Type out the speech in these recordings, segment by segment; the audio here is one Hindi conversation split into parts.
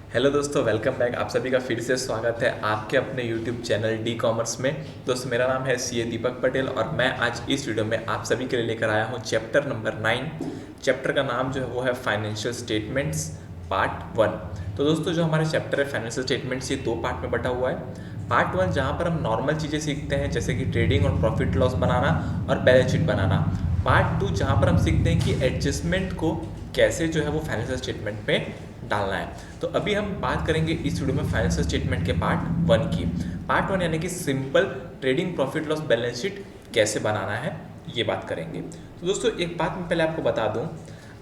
हेलो दोस्तों, वेलकम बैक। आप सभी का फिर से स्वागत है आपके अपने यूट्यूब चैनल डी कॉमर्स में। दोस्तों, मेरा नाम है सीए दीपक पटेल और मैं आज इस वीडियो में आप सभी के लिए लेकर आया हूँ चैप्टर नंबर 9। चैप्टर का नाम जो है वो है फाइनेंशियल स्टेटमेंट्स पार्ट 1। तो दोस्तों, जो हमारे चैप्टर है फाइनेंशियल स्टेटमेंट्स, ये 2 पार्ट में बटा हुआ है। पार्ट 1 जहाँ पर हम नॉर्मल चीज़ें सीखते हैं जैसे कि ट्रेडिंग और प्रॉफिट लॉस बनाना और बैलेंस शीट बनाना। पार्ट 2 जहाँ पर हम सीखते हैं कि एडजस्टमेंट को कैसे जो है वो फाइनेंशियल स्टेटमेंट में डालना है। तो अभी हम बात करेंगे इस वीडियो में फाइनेंशियल स्टेटमेंट के पार्ट 1 की। पार्ट 1 यानी कि simple trading profit loss balance sheet कैसे बनाना है, ये बात करेंगे। तो दोस्तों, एक बात मैं पहले आपको बता दूं,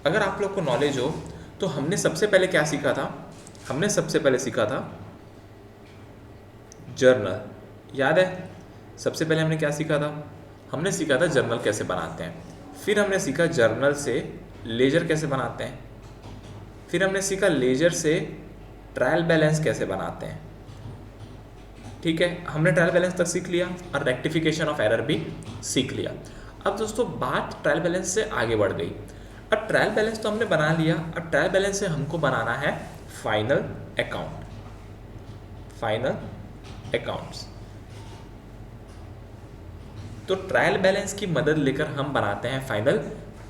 अगर आप लोग को नॉलेज हो तो हमने सबसे पहले क्या सीखा था। हमने सबसे पहले सीखा था जर्नल, याद है? सबसे पहले हमने क्या सीखा था? हमने सीखा था जर्नल कैसे बनाते हैं। फिर हमने सीखा जर्नल से लेजर कैसे बनाते हैं। फिर हमने सीखा लेजर से ट्रायल बैलेंस कैसे बनाते हैं। ठीक है, हमने ट्रायल बैलेंस तक सीख लिया और रेक्टिफिकेशन ऑफ एरर भी सीख लिया। अब दोस्तों, बात ट्रायल बैलेंस से आगे बढ़ गई। अब ट्रायल बैलेंस तो हमने बना लिया, अब ट्रायल बैलेंस से हमको बनाना है फाइनल अकाउंट, फाइनल अकाउंट्स। तो ट्रायल बैलेंस की मदद लेकर हम बनाते हैं फाइनल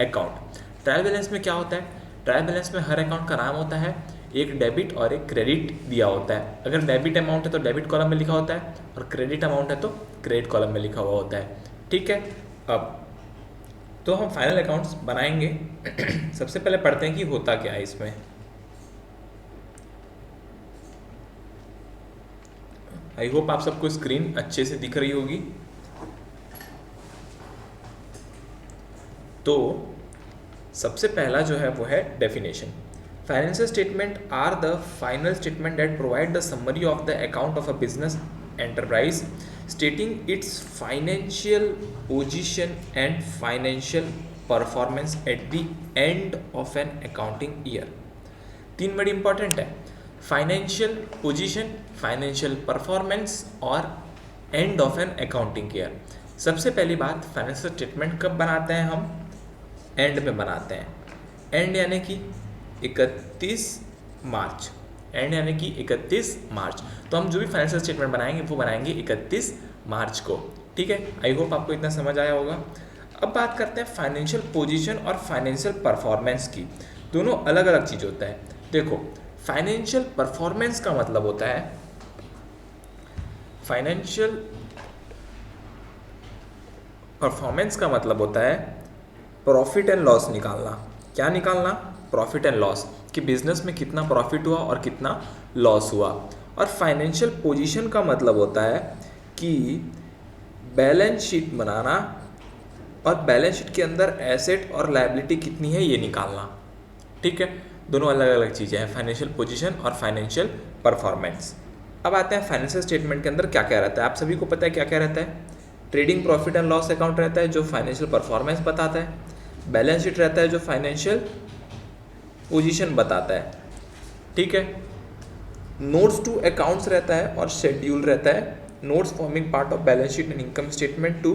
अकाउंट। ट्रायल बैलेंस में क्या होता है? ट्रायल बैलेंस में हर अकाउंट का नाम होता है, एक डेबिट और एक क्रेडिट दिया होता है। अगर डेबिट अमाउंट है तो डेबिट कॉलम में लिखा होता है और क्रेडिट अमाउंट है तो क्रेडिट कॉलम में लिखा हुआ होता है। ठीक है, अब तो हम फाइनल अकाउंट्स बनाएंगे। सबसे पहले पढ़ते हैं कि होता क्या है इसमें। आई होप आप सबको स्क्रीन अच्छे से दिख रही होगी। तो सबसे पहला जो है वो है definition. Financial statement are the final statement that provide the summary of the account of a business enterprise stating its financial position and financial performance at the end of an accounting year. 3 बड़ी इंपॉर्टेंट है, फाइनेंशियल पोजीशन, फाइनेंशियल परफॉर्मेंस और end of an accounting year. सबसे पहली बात, फाइनेंशियल स्टेटमेंट कब बनाते हैं हम? एंड में बनाते हैं। एंड यानी कि 31 मार्च। एंड यानी कि 31 मार्च। तो हम जो भी फाइनेंशियल स्टेटमेंट बनाएंगे वो बनाएंगे 31 मार्च को। ठीक है, आई होप आपको इतना समझ आया होगा। अब बात करते हैं फाइनेंशियल पोजीशन और फाइनेंशियल परफॉर्मेंस की। दोनों अलग अलग चीज़ होता है। देखो, फाइनेंशियल परफॉर्मेंस का मतलब होता है, फाइनेंशियल परफॉर्मेंस का मतलब होता है प्रॉफिट एंड लॉस निकालना। क्या निकालना? प्रॉफिट एंड लॉस, कि बिजनेस में कितना प्रॉफिट हुआ और कितना लॉस हुआ। और फाइनेंशियल पोजीशन का मतलब होता है कि बैलेंस शीट बनाना और बैलेंस शीट के अंदर एसेट और लायबिलिटी कितनी है ये निकालना। ठीक है, दोनों अलग अलग चीज़ें हैं, फाइनेंशियल पोजीशन और फाइनेंशियल परफॉर्मेंस। अब आते हैं फाइनेंशियल स्टेटमेंट के अंदर क्या क्या रहता है। आप सभी को पता है क्या क्या रहता है। Trading profit and loss account रहता है जो फाइनेंशियल परफॉर्मेंस बताता है। बैलेंस शीट रहता है जो फाइनेंशियल पोजीशन बताता है। ठीक है, नोट्स टू अकाउंट्स रहता है और शेड्यूल रहता है। Notes forming part of balance sheet and income statement to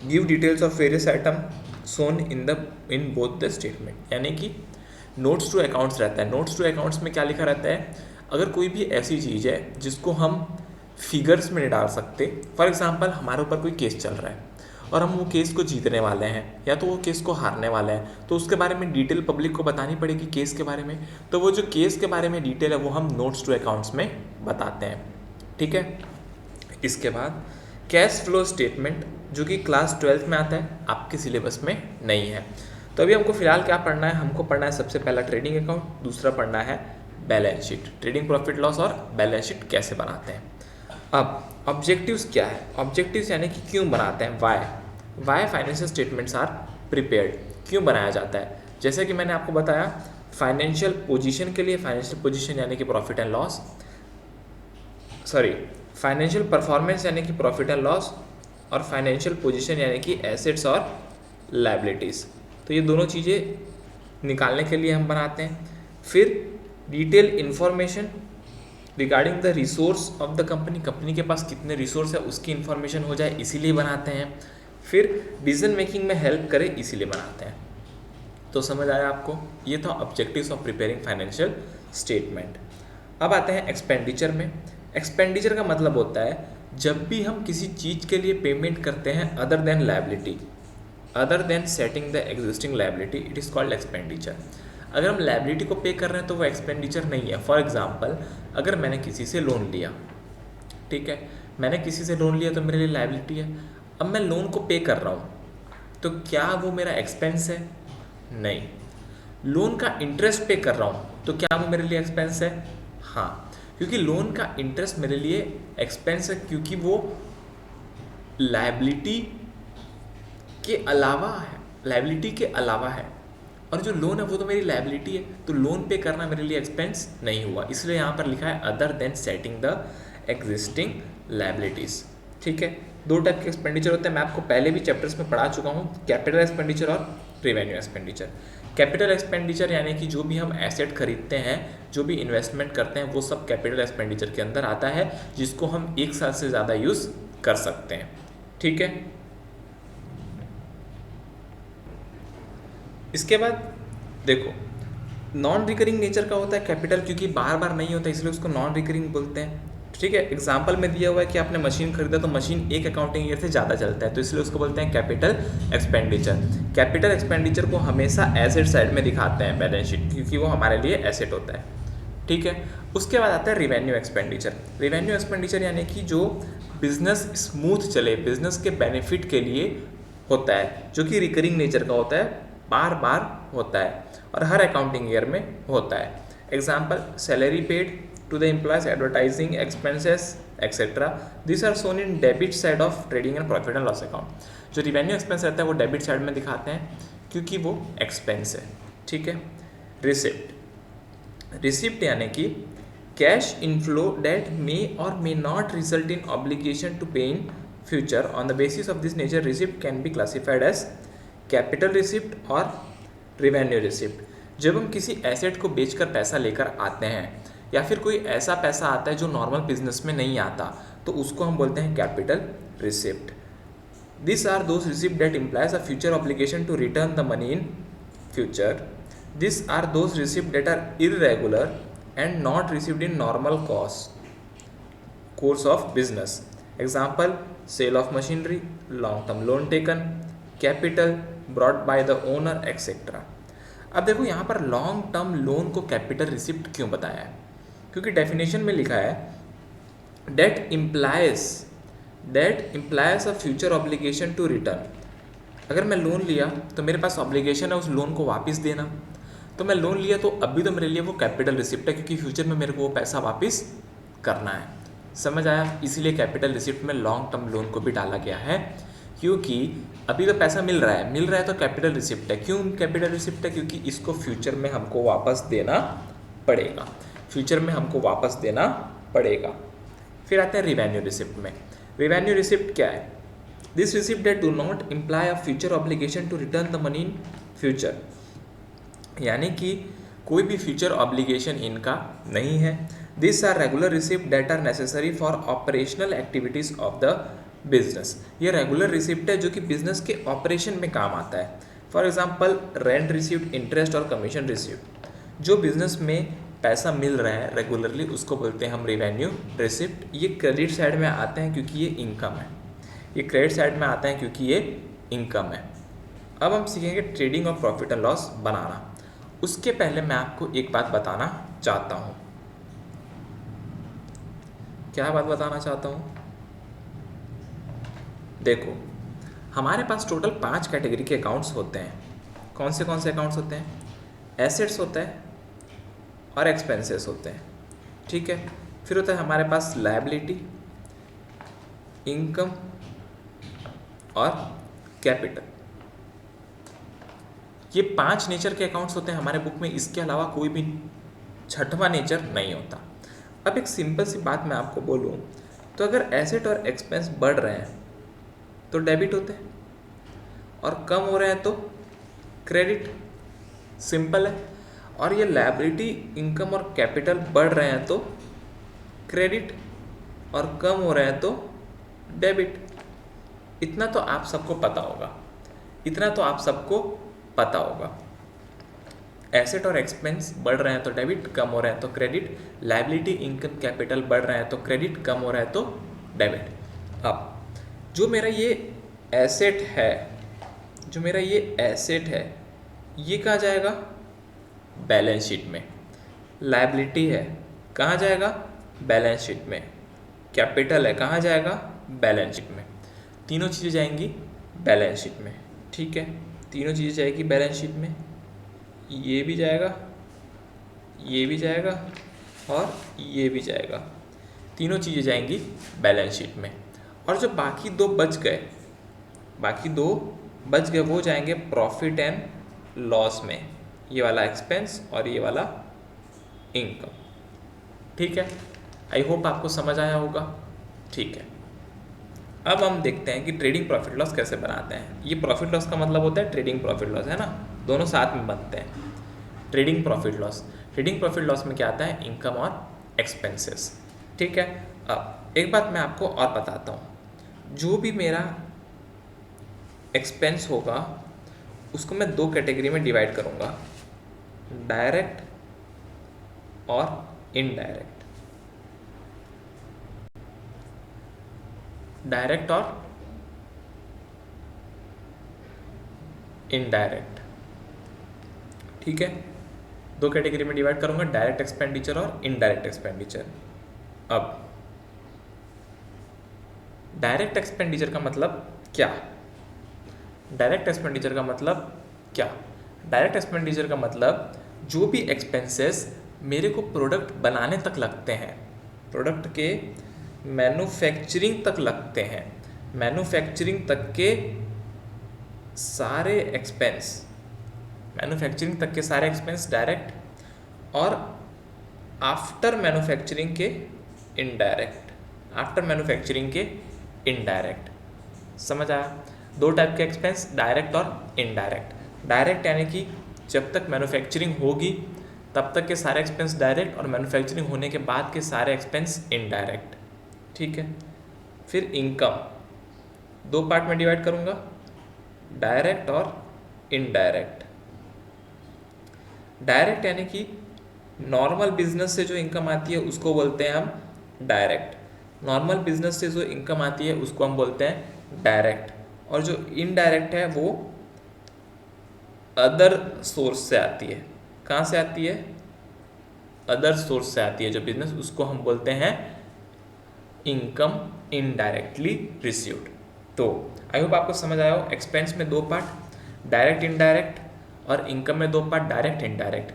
give details of various item shown in both the statement. यानी कि नोट्स टू अकाउंट्स रहता है। नोट्स टू अकाउंट्स में क्या लिखा रहता है? अगर कोई भी ऐसी चीज़ है जिसको हम फिगर्स में नहीं डाल सकते, फॉर एग्जांपल हमारे ऊपर कोई केस चल रहा है और हम वो केस को जीतने वाले हैं या तो वो केस को हारने वाले हैं, तो उसके बारे में डिटेल पब्लिक को बतानी पड़ेगी केस के बारे में। तो वो जो केस के बारे में डिटेल है वो हम नोट्स टू अकाउंट्स में बताते हैं। ठीक है, इसके बाद कैश फ्लो स्टेटमेंट जो कि क्लास 12th में आता है, आपके सिलेबस में नहीं है। तो अभी हमको फिलहाल क्या पढ़ना है? हमको पढ़ना है सबसे पहला ट्रेडिंग अकाउंट, दूसरा पढ़ना है balance sheet, trading profit loss और बैलेंस शीट कैसे बनाते हैं। अब ऑब्जेक्टिव्स क्या है? ऑब्जेक्टिव्स यानी कि क्यों बनाते हैं, why financial statements are prepared, क्यों बनाया जाता है। जैसे कि मैंने आपको बताया, फाइनेंशियल पोजीशन के लिए, फाइनेंशियल पोजीशन यानी कि profit and loss, financial performance यानी कि प्रॉफिट एंड लॉस, और फाइनेंशियल पोजीशन यानी कि एसेट्स और लायबिलिटीज़। तो ये दोनों चीज़ें निकालने के लिए हम बनाते हैं। फिर detail information regarding the resource of the company, company के पास कितने रिसोर्स है उसकी इन्फॉर्मेशन हो जाए, इसीलिए बनाते हैं। फिर डिसीजन मेकिंग में हेल्प करे, इसीलिए बनाते हैं। तो समझ आया आपको? ये था objectives of preparing financial statement. अब आते हैं एक्सपेंडिचर में। एक्सपेंडिचर का मतलब होता है जब भी हम किसी चीज़ के लिए पेमेंट करते हैं other than liability, other than setting the existing liability, it is called expenditure. अगर हम लायबिलिटी को पे कर रहे हैं तो वो एक्सपेंडिचर नहीं है। फॉर एग्जांपल, अगर मैंने किसी से लोन लिया, ठीक है, मैंने किसी से लोन लिया तो मेरे लिए लायबिलिटी है। अब मैं लोन को पे कर रहा हूँ तो क्या वो मेरा एक्सपेंस है? नहीं। लोन का इंटरेस्ट पे कर रहा हूँ तो क्या वो मेरे लिए एक्सपेंस है? हाँ, क्योंकि लोन का इंटरेस्ट मेरे लिए एक्सपेंस है, क्योंकि वो लायबिलिटी के अलावा है, लायबिलिटी के अलावा है, और जो लोन है वो तो मेरी लायबिलिटी है, तो लोन पे करना मेरे लिए एक्सपेंस नहीं हुआ, इसलिए यहाँ पर लिखा है other than setting the existing liabilities. ठीक है, दो टाइप के एक्सपेंडिचर होते हैं, मैं आपको पहले भी चैप्टर्स में पढ़ा चुका हूँ, कैपिटल एक्सपेंडिचर और रेवेन्यू एक्सपेंडिचर। कैपिटल एक्सपेंडिचर यानी कि जो भी हम एसेट खरीदते हैं, जो भी इन्वेस्टमेंट करते हैं, वो सब कैपिटल एक्सपेंडिचर के अंदर आता है, जिसको हम एक साल से ज़्यादा यूज़ कर सकते हैं। ठीक है, इसके बाद देखो, नॉन रिकरिंग नेचर का होता है कैपिटल, क्योंकि बार बार नहीं होता इसलिए उसको नॉन रिकरिंग बोलते हैं। ठीक है, एग्जाम्पल में दिया हुआ है कि आपने मशीन खरीदा तो मशीन एक अकाउंटिंग ईयर से ज़्यादा चलता है, तो इसलिए उसको बोलते हैं कैपिटल एक्सपेंडिचर। कैपिटल एक्सपेंडिचर को हमेशा एसेट साइड में दिखाते हैं बैलेंस शीट, क्योंकि वो हमारे लिए एसेट होता है। ठीक है, उसके बाद आता है रिवेन्यू एक्सपेंडिचर। रिवेन्यू एक्सपेंडिचर यानी कि जो बिजनेस स्मूथ चले, बिजनेस के बेनिफिट के लिए होता है, जो कि रिकरिंग नेचर का होता है, बार बार होता है और हर अकाउंटिंग ईयर में होता है। Example, salary paid to the employees, advertising expenses etc. These are shown in debit side of trading and profit and loss account. जो रिवेन्यू एक्सपेंस रहता है वो डेबिट साइड में दिखाते हैं क्योंकि वो एक्सपेंस है। ठीक है, रिसिप्ट। रिसिप्ट यानी कि कैश इनफ्लो डेट मे और may not result in obligation to pay in future. On the basis of this nature receipt can be classified as capital receipt और रिवेन्यू रिसिप्ट। जब हम किसी एसेट को बेचकर पैसा लेकर आते हैं या फिर कोई ऐसा पैसा आता है जो नॉर्मल बिजनेस में नहीं आता, तो उसको हम बोलते हैं capital receipt. This are those receipt that implies a future obligation to return the money in future. This are those receipt that are irregular and not received in normal course of business. Example, sale of machinery, long term loan taken, capital brought by the owner etcetera. अब देखो यहाँ पर लॉन्ग टर्म लोन को कैपिटल रिसिप्ट क्यों बताया है? क्योंकि डेफिनेशन में लिखा है that implies a future obligation to return. अगर मैं लोन लिया तो मेरे पास ऑब्लिगेशन है उस लोन को वापस देना, तो मैं लोन लिया तो अभी तो मेरे लिए वो कैपिटल रिसिप्ट है, क्योंकि फ्यूचर में मेरे को वो पैसा वापस करना है। समझ आया? इसीलिए कैपिटल रिसिप्ट में लॉन्ग टर्म लोन को भी डाला गया है, क्योंकि अभी तो पैसा मिल रहा है तो कैपिटल रिसिप्ट है। क्यों कैपिटल रिसिप्ट है? क्योंकि इसको फ्यूचर में हमको वापस देना पड़ेगा, फ्यूचर में हमको वापस देना पड़ेगा। फिर आते हैं रिवेन्यू रिसिप्ट में। रिवेन्यू रिसिप्ट क्या है? This receipt that do not imply a future obligation to return the money in future, यानी कि कोई भी फ्यूचर ऑब्लिगेशन इनका नहीं है। This are regular receipt that are necessary for operational activities of the business. ये रेगुलर रिसिप्ट है जो कि बिजनेस के ऑपरेशन में काम आता है। For example, rent receipt, interest और कमीशन रिसिप्ट। जो बिजनेस में पैसा मिल रहा है रेगुलरली उसको बोलते हैं हम रिवेन्यू रिसिप्ट। ये क्रेडिट साइड में आते हैं क्योंकि ये इनकम है, ये क्रेडिट साइड में आते हैं क्योंकि ये इनकम है। अब हम सीखेंगे ट्रेडिंग और प्रॉफिट एंड लॉस बनाना। उसके पहले मैं आपको एक बात बताना चाहता हूँ। क्या बात बताना चाहता हूँ? देखो, हमारे पास टोटल 5 कैटेगरी के अकाउंट्स होते हैं। कौन से अकाउंट्स होते हैं? एसेट्स होता है और एक्सपेंसेस होते हैं। ठीक है, फिर होता है हमारे पास लायबिलिटी, इनकम और कैपिटल। ये 5 नेचर के अकाउंट्स होते हैं हमारे बुक में, इसके अलावा कोई भी छठवां नेचर नहीं होता। अब एक सिंपल सी बात मैं आपको बोलूँ तो अगर एसेट और एक्सपेंस बढ़ रहे हैं तो डेबिट होते हैं और कम हो रहे हैं तो क्रेडिट। सिंपल है। और ये लायबिलिटी, इनकम और कैपिटल बढ़ रहे हैं तो क्रेडिट और कम हो रहे हैं तो डेबिट। इतना तो आप सबको पता होगा, एसेट और एक्सपेंस बढ़ रहे हैं तो डेबिट, कम हो रहे हैं तो क्रेडिट, लायबिलिटी इंकम कैपिटल बढ़ रहे हैं तो क्रेडिट, कम हो रहा है तो डेबिट। अब जो मेरा ये एसेट है, जो मेरा ये एसेट है ये कहाँ जाएगा? बैलेंस शीट में। लायबिलिटी है कहाँ जाएगा? बैलेंस शीट में। कैपिटल है कहाँ जाएगा? बैलेंस शीट में। तीनों चीज़ें जाएंगी बैलेंस शीट में, ठीक है। तीनों चीज़ें जाएगी बैलेंस शीट में, ये भी जाएगा, ये भी जाएगा और ये भी जाएगा। तीनों चीज़ें जाएंगी बैलेंस शीट में। और जो बाकी दो बच गए, बाकी दो बच गए वो जाएंगे प्रॉफिट एंड लॉस में, ये वाला एक्सपेंस और ये वाला इनकम, ठीक है। आई होप आपको समझ आया होगा, ठीक है। अब हम देखते हैं कि ट्रेडिंग प्रॉफिट लॉस कैसे बनाते हैं। ये प्रॉफिट लॉस का मतलब होता है ट्रेडिंग प्रॉफिट लॉस, है ना, दोनों साथ में बनते हैं। Trading profit loss, trading profit loss में क्या आता है? इनकम और एक्सपेंसेस, ठीक है। अब एक बात मैं आपको और बताता हूँ, जो भी मेरा एक्सपेंस होगा उसको मैं दो कैटेगरी में डिवाइड करूँगा, डायरेक्ट और इनडायरेक्ट। डायरेक्ट और इनडायरेक्ट, ठीक है। दो कैटेगरी में डिवाइड करूंगा, डायरेक्ट एक्सपेंडिचर और इनडायरेक्ट एक्सपेंडिचर। अब डायरेक्ट एक्सपेंडिचर का मतलब क्या? डायरेक्ट एक्सपेंडिचर का मतलब क्या? डायरेक्ट एक्सपेंडिचर का मतलब जो भी एक्सपेंसेस मेरे को प्रोडक्ट बनाने तक लगते हैं, प्रोडक्ट के मैन्युफैक्चरिंग तक लगते हैं, मैन्युफैक्चरिंग तक के सारे एक्सपेंस, मैन्युफैक्चरिंग तक के सारे एक्सपेंस डायरेक्ट, और आफ्टर मैन्युफैक्चरिंग के इनडायरेक्ट, आफ्टर मैन्युफैक्चरिंग के इनडायरेक्ट। समझ आया? दो टाइप के एक्सपेंस, डायरेक्ट और इनडायरेक्ट। डायरेक्ट यानी कि जब तक मैन्युफैक्चरिंग होगी तब तक के सारे एक्सपेंस डायरेक्ट, और मैन्युफैक्चरिंग होने के बाद के सारे एक्सपेंस इनडायरेक्ट, ठीक है। फिर इनकम दो पार्ट में डिवाइड करूंगा, डायरेक्ट और इनडायरेक्ट। डायरेक्ट यानी कि नॉर्मल बिजनेस से जो इनकम आती है उसको बोलते हैं हम डायरेक्ट, नॉर्मल बिजनेस से जो इनकम आती है उसको हम बोलते हैं डायरेक्ट। और जो इनडायरेक्ट है वो अदर सोर्स से आती है। कहाँ से आती है? अदर सोर्स से आती है जो बिजनेस, उसको हम बोलते हैं इनकम इनडायरेक्टली रिसीव्ड। तो आई होप आपको समझ आया हो। एक्सपेंस में दो पार्ट, डायरेक्ट इनडायरेक्ट, और इनकम में दो पार्ट, डायरेक्ट इनडायरेक्ट।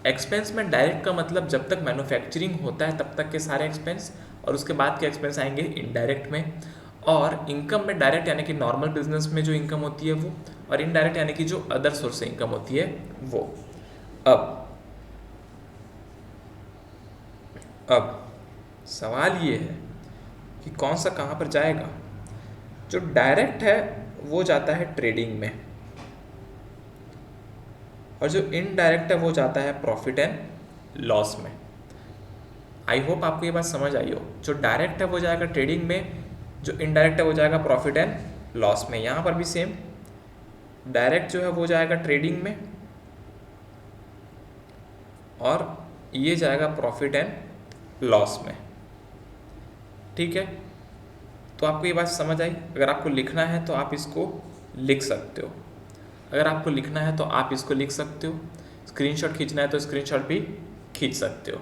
एक्सपेंस में डायरेक्ट का मतलब जब तक मैन्युफैक्चरिंग होता है तब तक के सारे एक्सपेंस, और उसके बाद के एक्सपेंस आएंगे इनडायरेक्ट में। और इनकम में डायरेक्ट यानी कि नॉर्मल बिजनेस में जो इनकम होती है वो, और इनडायरेक्ट यानी कि जो अदर सोर्स से इनकम होती है वो। अब सवाल ये है कि कौन सा कहाँ पर जाएगा। जो डायरेक्ट है वो जाता है ट्रेडिंग में, और जो इनडायरेक्ट है वो जाता है प्रॉफिट एंड लॉस में। आई होप आपको ये बात समझ आई हो। जो डायरेक्ट है वो जाएगा ट्रेडिंग में, जो इनडायरेक्ट है वो जाएगा प्रॉफिट एंड लॉस में। यहाँ पर भी सेम, डायरेक्ट जो है वो जाएगा ट्रेडिंग में, और ये जाएगा प्रॉफिट एंड लॉस में, ठीक है। तो आपको ये बात समझ आई। अगर आपको लिखना है तो आप इसको लिख सकते हो, अगर आपको लिखना है तो आप इसको लिख सकते हो, स्क्रीनशॉट खींचना है तो स्क्रीनशॉट भी खींच सकते हो,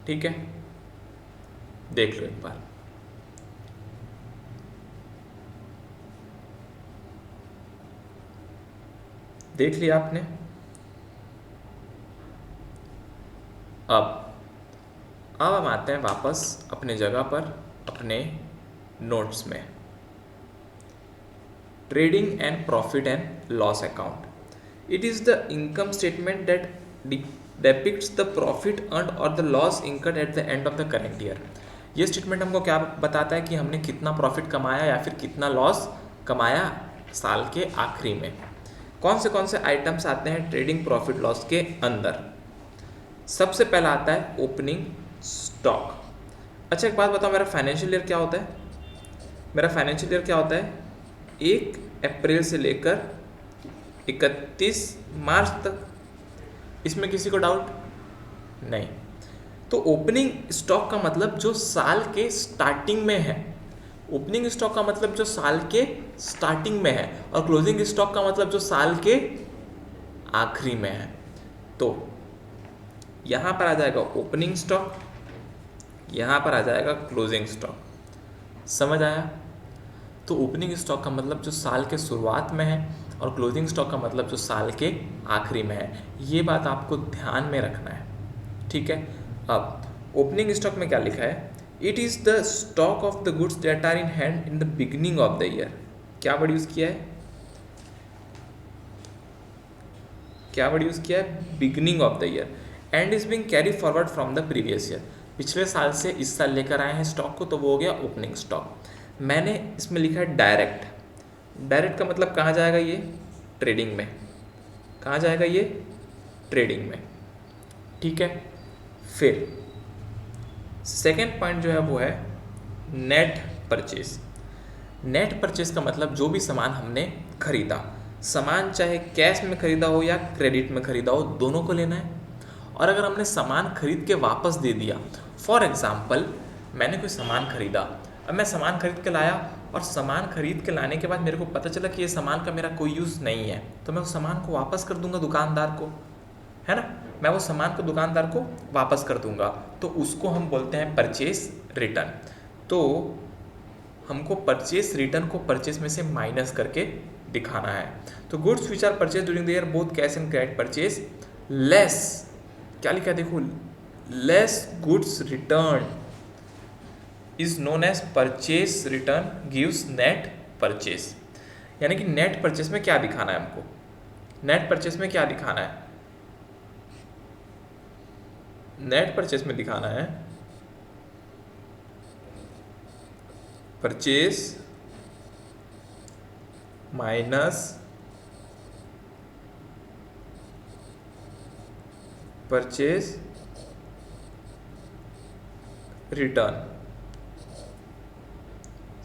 ठीक है। देख लो एक बार। देख लिया आपने। अब हम आते हैं वापस अपने जगह पर, अपने नोट्स में। Trading and profit and loss account. It is the income statement that depicts the profit earned or the loss incurred at the end of the current year। ये स्टेटमेंट हमको क्या बताता है कि हमने कितना प्रॉफिट कमाया या फिर कितना लॉस कमाया साल के आखिरी में। कौन से आइटम्स आते हैं ट्रेडिंग प्रॉफिट लॉस के अंदर? सबसे पहला आता है ओपनिंग स्टॉक। अच्छा एक बात बताओ, मेरा फाइनेंशियल ईयर क्या होता है? मेरा फाइनेंशियल ईयर क्या होता है? 1 अप्रैल से लेकर 31 मार्च तक, इसमें किसी को डाउट नहीं। तो ओपनिंग स्टॉक का मतलब जो साल के स्टार्टिंग में है, ओपनिंग स्टॉक का मतलब जो साल के स्टार्टिंग में है, और क्लोजिंग स्टॉक का मतलब जो साल के आखिरी में है। तो यहाँ पर आ जाएगा ओपनिंग स्टॉक, यहाँ पर आ जाएगा क्लोजिंग स्टॉक। समझ आया? तो ओपनिंग स्टॉक का मतलब जो साल के शुरुआत में है, और क्लोजिंग स्टॉक का मतलब जो साल के आखिरी में है। ये बात आपको ध्यान में रखना है, ठीक है। अब ओपनिंग स्टॉक में क्या लिखा है? It is the stock of the goods that are in hand in the beginning of the year. क्या वर्ड यूज़ किया है? क्या वर्ड यूज़ किया है? Beginning of the year. And is being carry forward from the previous year. पिछले साल से इस साल लेकर आए हैं स्टॉक को, तो वो हो गया ओपनिंग स्टॉक। मैंने इसमें लिखा है डायरेक्ट। डायरेक्ट का मतलब कहाँ जाएगा ये? ट्रेडिंग में। कहाँ जाएगा ये? ट्रेडिंग में, ठीक है। फिर सेकेंड पॉइंट जो है वो है नेट परचेज। नेट परचेज का मतलब जो भी सामान हमने खरीदा, सामान चाहे कैश में खरीदा हो या क्रेडिट में खरीदा हो, दोनों को लेना है। और अगर हमने सामान खरीद के वापस दे दिया, फॉर एग्जाम्पल मैंने कोई सामान खरीदा, अब मैं सामान खरीद के लाया, और सामान खरीद के लाने के बाद मेरे को पता चला कि ये सामान का मेरा कोई यूज़ नहीं है, तो मैं उस सामान को वापस कर दूंगा दुकानदार को, है ना। मैं वो सामान को दुकानदार को वापस कर दूंगा, तो उसको हम बोलते हैं परचेज रिटर्न। तो हमको परचेज रिटर्न को परचेज में से माइनस करके दिखाना है। तो goods which are purchase during the year both cash and credit purchase less, क्या लिखा है देखो, less goods return is known as purchase return gives net purchase. यानी कि नेट परचेज में क्या दिखाना है हमको? नेट परचेज में क्या दिखाना है? नेट परचेज में दिखाना है परचेज माइनस परचेज रिटर्न।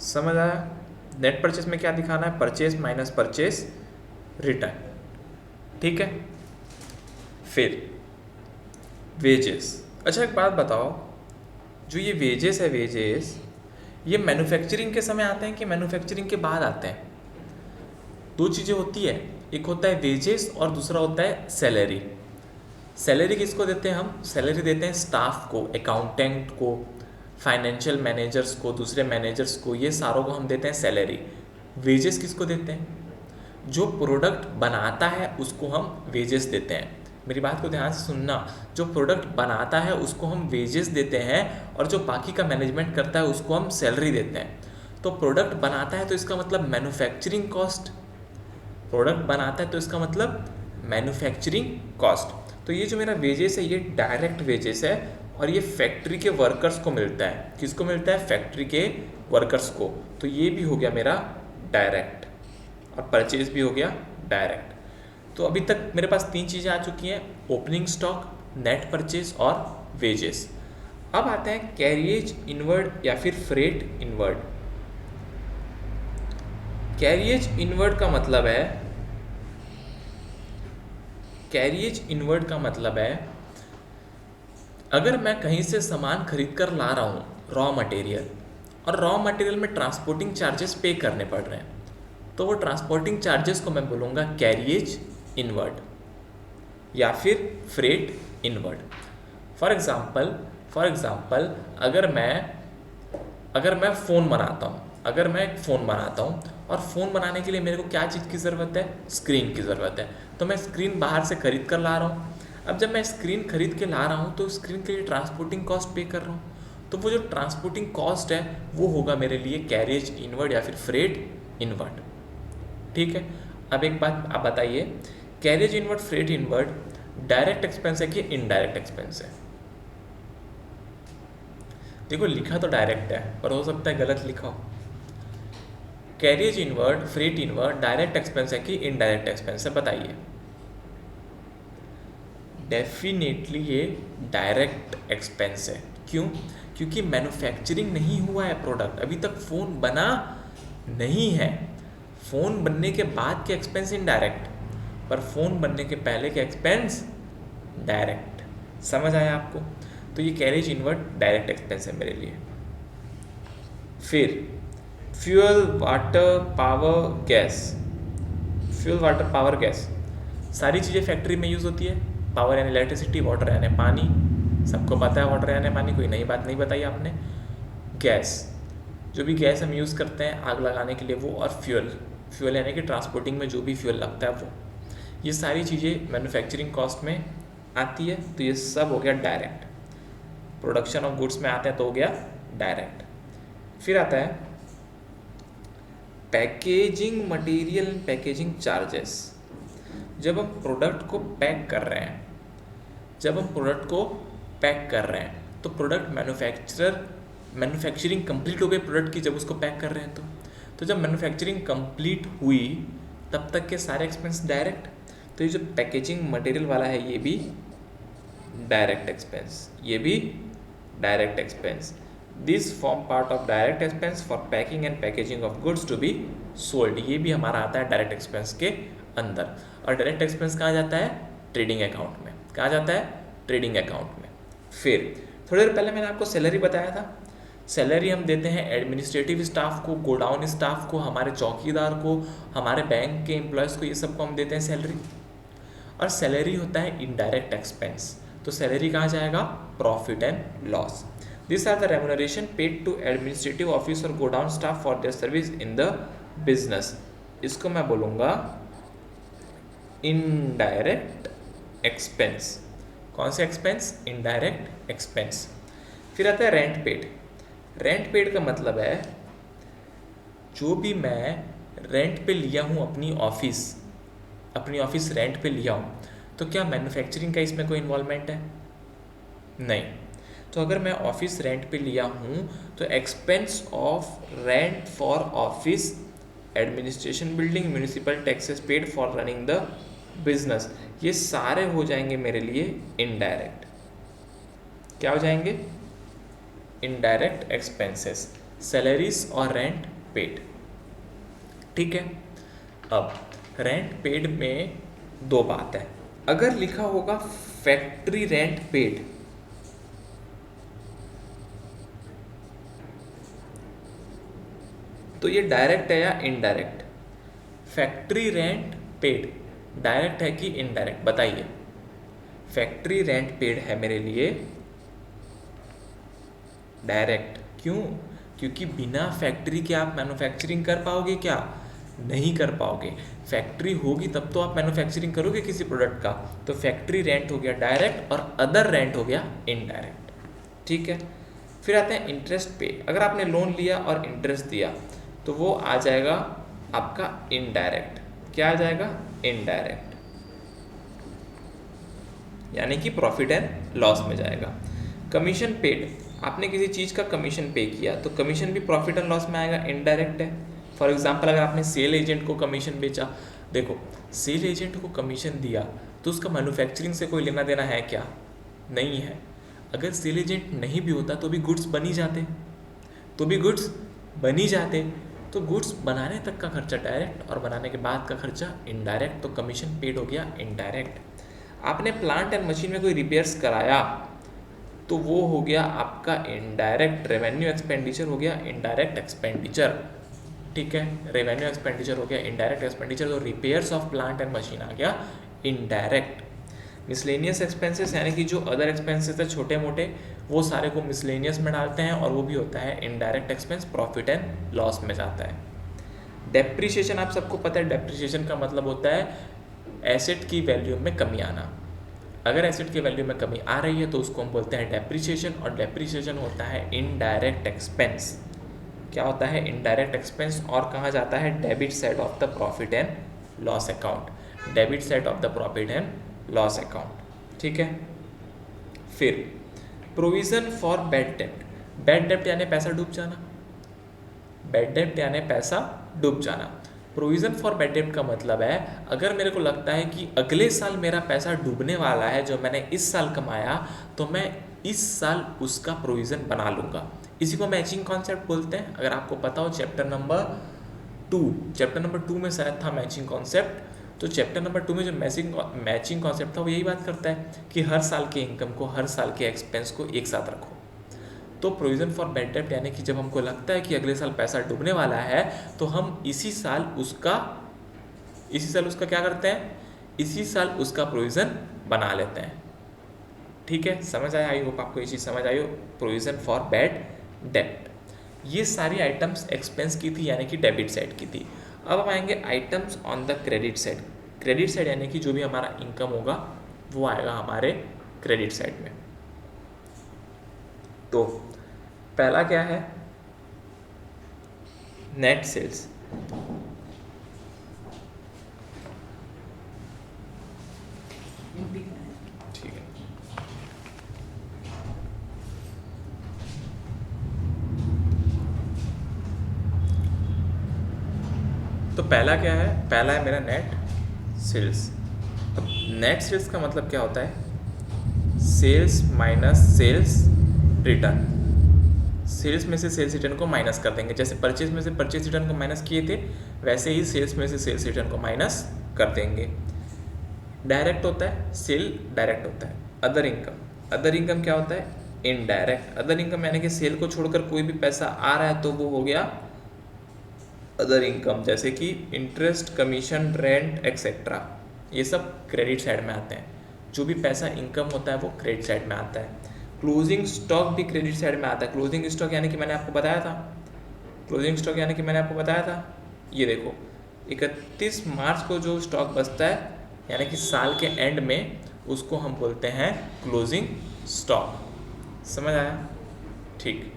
समझ आया? नेट परचेज में क्या दिखाना है? परचेज माइनस परचेज रिटर्न, ठीक है। फिर वेजेस। अच्छा एक बात बताओ, जो ये वेजेस है, वेजेस ये मैन्युफैक्चरिंग के समय आते हैं कि मैन्युफैक्चरिंग के बाद आते हैं? दो चीज़ें होती है, एक होता है वेजेस और दूसरा होता है सैलरी। सैलरी किसको देते हैं हम? सैलरी देते हैं स्टाफ को, अकाउंटेंट को, फाइनेंशियल मैनेजर्स को, दूसरे मैनेजर्स को, ये सारों को हम देते हैं सैलरी। वेजेस किसको देते हैं? जो प्रोडक्ट बनाता है उसको हम वेजेस देते हैं। मेरी बात को ध्यान से सुनना, जो प्रोडक्ट बनाता है उसको हम वेजेस देते हैं, और जो बाकी का मैनेजमेंट करता है उसको हम सैलरी देते हैं। तो प्रोडक्ट बनाता है तो इसका मतलब मैन्युफैक्चरिंग कॉस्ट, प्रोडक्ट बनाता है तो इसका मतलब मैन्युफैक्चरिंग कॉस्ट। तो ये जो मेरा वेजेस है ये डायरेक्ट वेजेस है, और ये फैक्ट्री के वर्कर्स को मिलता है। किसको मिलता है? फैक्ट्री के वर्कर्स को। तो ये भी हो गया मेरा डायरेक्ट, और परचेज भी हो गया डायरेक्ट। तो अभी तक मेरे पास तीन चीज़ें आ चुकी हैं, ओपनिंग स्टॉक, नेट परचेज और वेजेस। अब आते हैं कैरिएज इनवर्ड या फिर फ्रेट इनवर्ड। कैरिएज इनवर्ड का मतलब है, कैरिएज इनवर्ड का मतलब है अगर मैं कहीं से सामान खरीद कर ला रहा हूँ रॉ मटेरियल, और रॉ मटेरियल में ट्रांसपोर्टिंग चार्जेस पे करने पड़ रहे हैं, तो वो ट्रांसपोर्टिंग चार्जेस को मैं बोलूँगा कैरिएज इनवर्ड या फिर फ्रेट इनवर्ड। फॉर एग्ज़ाम्पल अगर मैं फ़ोन बनाता हूँ, अगर मैं एक फ़ोन बनाता हूँ, और फ़ोन बनाने के लिए मेरे को क्या चीज़ की ज़रूरत है? स्क्रीन की ज़रूरत है। तो मैं स्क्रीन बाहर से खरीद कर ला रहा हूँ। अब जब मैं स्क्रीन खरीद के ला रहा हूँ तो स्क्रीन के लिए ट्रांसपोर्टिंग कॉस्ट पे कर रहा हूँ, तो वो जो ट्रांसपोर्टिंग कॉस्ट है वो होगा मेरे लिए कैरिएज इनवर्ड या फिर फ्रेट इनवर्ड, ठीक है। अब एक बात आप बताइए, carriage inward, freight inward direct expense है कि इनडायरेक्ट एक्सपेंस है? देखो लिखा तो डायरेक्ट है, पर हो सकता है गलत लिखा हो। Carriage inward, freight inward direct expense है कि इनडायरेक्ट एक्सपेंस है? बताइए। डेफिनेटली ये डायरेक्ट एक्सपेंस है। क्यों? क्योंकि मैन्युफैक्चरिंग नहीं हुआ है प्रोडक्ट, अभी तक फ़ोन बना नहीं है। फ़ोन बनने के बाद के एक्सपेंस इनडायरेक्ट, पर फ़ोन बनने के पहले के एक्सपेंस डायरेक्ट। समझ आया आपको? तो ये कैरेज इनवर्ड डायरेक्ट एक्सपेंस है मेरे लिए। फिर fuel water power gas, fuel water power gas सारी चीज़ें फैक्ट्री में यूज़ होती है। पावर यानी इलेक्ट्रिसिटी, वाटर यानी पानी, सबको पता है वाटर यानी पानी, कोई नई बात नहीं बताई आपने। गैस, जो भी गैस हम यूज़ करते हैं आग लगाने के लिए वो, और फ्यूल, फ्यूल यानी कि ट्रांसपोर्टिंग में जो भी फ्यूल लगता है वो, ये सारी चीज़ें मैन्युफैक्चरिंग कॉस्ट में आती है। तो ये सब हो गया डायरेक्ट। प्रोडक्शन ऑफ गुड्स में आते हैं तो हो गया डायरेक्ट। फिर आता है पैकेजिंग मटेरियल, पैकेजिंग चार्जेस। जब हम प्रोडक्ट को पैक कर रहे हैं, जब हम प्रोडक्ट को पैक कर रहे हैं तो प्रोडक्ट मैन्युफैक्चरिंग कंप्लीट हो गई प्रोडक्ट की जब उसको पैक कर रहे हैं तो जब मैन्युफैक्चरिंग कंप्लीट हुई तब तक के सारे एक्सपेंस डायरेक्ट। तो ये जो पैकेजिंग मटेरियल वाला है ये भी डायरेक्ट एक्सपेंस, ये भी direct expense. This form part of direct expense for packing and packaging of goods to be sold. ये भी हमारा आता है डायरेक्ट एक्सपेंस के अंदर। और डायरेक्ट एक्सपेंस कहाँ जाता है? ट्रेडिंग अकाउंट में। कहाँ जाता है? ट्रेडिंग अकाउंट में। फिर थोड़ी देर पहले मैंने आपको सैलरी बताया था। सैलरी हम देते हैं एडमिनिस्ट्रेटिव स्टाफ को, गोडाउन स्टाफ को, हमारे चौकीदार को, हमारे बैंक के एम्प्लॉयज़ को, ये सबको हम देते हैं सैलरी। और सैलरी होता है इनडायरेक्ट एक्सपेंस। तो सैलरी कहाँ जाएगा? Profit and loss. This are the remuneration paid to administrative office और godown staff for their service in the business. इसको मैं बोलूँगा इनडायरेक्ट एक्सपेंस। कौन सा एक्सपेंस? Indirect expense. फिर आता है रेंट पेड। रेंट पेड का मतलब है जो भी मैं रेंट पे लिया हूँ अपनी ऑफिस रेंट पे लिया हूँ, तो क्या मैन्युफैक्चरिंग का इसमें कोई इन्वॉल्वमेंट है? नहीं। तो अगर मैं ऑफिस रेंट पे लिया हूँ तो expense of rent for office, administration building, municipal taxes paid for running the business, ये सारे हो जाएंगे मेरे लिए इनडायरेक्ट। क्या हो जाएंगे? इनडायरेक्ट एक्सपेंसेस, सैलरीज और रेंट पेड। ठीक है। अब रेंट पेड में दो बात है। अगर लिखा होगा फैक्ट्री रेंट पेड, तो ये डायरेक्ट है या indirect? Factory rent paid direct है कि इनडायरेक्ट? बताइए। फैक्ट्री रेंट पेड है मेरे लिए डायरेक्ट। क्यों? क्योंकि बिना फैक्ट्री के आप मैन्युफैक्चरिंग कर पाओगे क्या? नहीं कर पाओगे। फैक्ट्री होगी तब तो आप मैन्युफैक्चरिंग करोगे किसी प्रोडक्ट का। तो फैक्ट्री रेंट हो गया डायरेक्ट और अदर रेंट हो गया इनडायरेक्ट। ठीक है। फिर आते हैं इंटरेस्ट पे। अगर आपने लोन लिया और इंटरेस्ट दिया तो वो आ जाएगा आपका इनडायरेक्ट। क्या आ जाएगा? इनडायरेक्ट, यानी कि प्रॉफिट एंड लॉस में जाएगा। कमीशन पेड, आपने किसी चीज़ का कमीशन पे किया तो कमीशन भी प्रॉफिट एंड लॉस में आएगा, इनडायरेक्ट है। फॉर एग्जांपल अगर आपने सेल एजेंट को कमीशन बेचा, देखो सेल एजेंट को कमीशन दिया तो उसका मैन्युफैक्चरिंग से कोई लेना देना है क्या? नहीं है। अगर सेल एजेंट नहीं भी होता तो भी गुड्स बनी जाते, तो गुड्स बनाने तक का खर्चा डायरेक्ट और बनाने के बाद का खर्चा इनडायरेक्ट। तो कमीशन पेड हो गया इनडायरेक्ट। आपने प्लांट एंड मशीन में कोई रिपेयर्स कराया तो वो हो गया आपका इनडायरेक्ट। रेवेन्यू एक्सपेंडिचर हो गया इनडायरेक्ट एक्सपेंडिचर। ठीक है, रेवेन्यू एक्सपेंडिचर हो गया इनडायरेक्ट एक्सपेंडिचर। तो repairs of plant and machine आ गया इनडायरेक्ट। मिसलेनियस एक्सपेंसेस यानी कि जो अदर एक्सपेंसेस है छोटे मोटे, वो सारे को मिसलेनियस में डालते हैं और वो भी होता है indirect expense, profit and loss में जाता है। डेप्रिसिएशन आप सबको पता है, डेप्रिसिएशन का मतलब होता है एसेट की वैल्यू में कमी आना। अगर एसेट की वैल्यू में कमी आ रही है तो उसको हम बोलते हैं डेप्रिसिएशन, और डेप्रिसिएशन होता है इनडायरेक्ट एक्सपेंस। क्या होता है? Indirect expense. और कहाँ जाता है? Debit side of the profit and loss account, debit side of the profit and loss account. ठीक है। फिर provision for bad dept. Bad डेप्ट यानी पैसा डूब जाना, बैड डेप्ट यानी पैसा डूब जाना। प्रोविज़न फॉर बैड डेप्ट का मतलब है अगर मेरे को लगता है कि अगले साल मेरा पैसा डूबने वाला है जो मैंने इस साल कमाया, तो मैं इस साल उसका प्रोविज़न बना लूँगा। इसी को मैचिंग कॉन्सेप्ट बोलते हैं। अगर आपको पता हो चैप्टर नंबर 2 में शायद था मैचिंग कॉन्सेप्ट, तो चैप्टर नंबर 2 में जो मैचिंग कॉन्सेप्ट था वो यही बात करता है कि हर साल के इनकम को, हर साल के एक्सपेंस को एक साथ रखो। तो प्रोविज़न फॉर बैड डेब्ट यानी कि जब हमको लगता है कि अगले साल पैसा डूबने वाला है तो हम इसी साल उसका क्या करते हैं, इसी साल उसका प्रोविज़न बना लेते हैं। ठीक है, समझ आया? आई होप आपको ये चीज़ समझ आई हो। प्रोविज़न फॉर बैड डेब्ट, ये सारी आइटम्स एक्सपेंस की थी यानी कि डेबिट साइड की थी। अब हम आएंगे items on the credit side. Credit side यानी कि जो भी हमारा इनकम होगा वो आएगा हमारे क्रेडिट साइड में। तो पहला क्या है, नेट सेल्स। ठीक है, तो पहला क्या है, पहला है मेरा नेट सेल्स। अब नेट सेल्स का मतलब क्या होता है, sales minus sales return. Sales में से सेल्स रिटर्न को माइनस कर देंगे, जैसे परचेज में से परचेज रिटर्न को माइनस किए थे वैसे ही सेल्स में से सेल्स रिटर्न को माइनस कर देंगे। डायरेक्ट होता है, सेल डायरेक्ट होता है। अदर इनकम, अदर इनकम क्या होता है, इनडायरेक्ट। अदर इनकम यानी कि सेल को छोड़कर कोई भी पैसा आ रहा है तो वो हो गया अदर इनकम, जैसे कि इंटरेस्ट, कमीशन, रेंट एक्सेट्रा, ये सब क्रेडिट साइड में आते हैं। जो भी पैसा इनकम होता है वो क्रेडिट साइड में आता है। क्लोजिंग स्टॉक भी क्रेडिट साइड में आता है। क्लोजिंग स्टॉक यानी कि मैंने आपको बताया था, क्लोजिंग स्टॉक यानी कि मैंने आपको बताया था, ये देखो 31 मार्च को जो स्टॉक बचता है यानी कि साल के एंड में, उसको हम बोलते हैं क्लोजिंग स्टॉक। समझ आया? ठीक।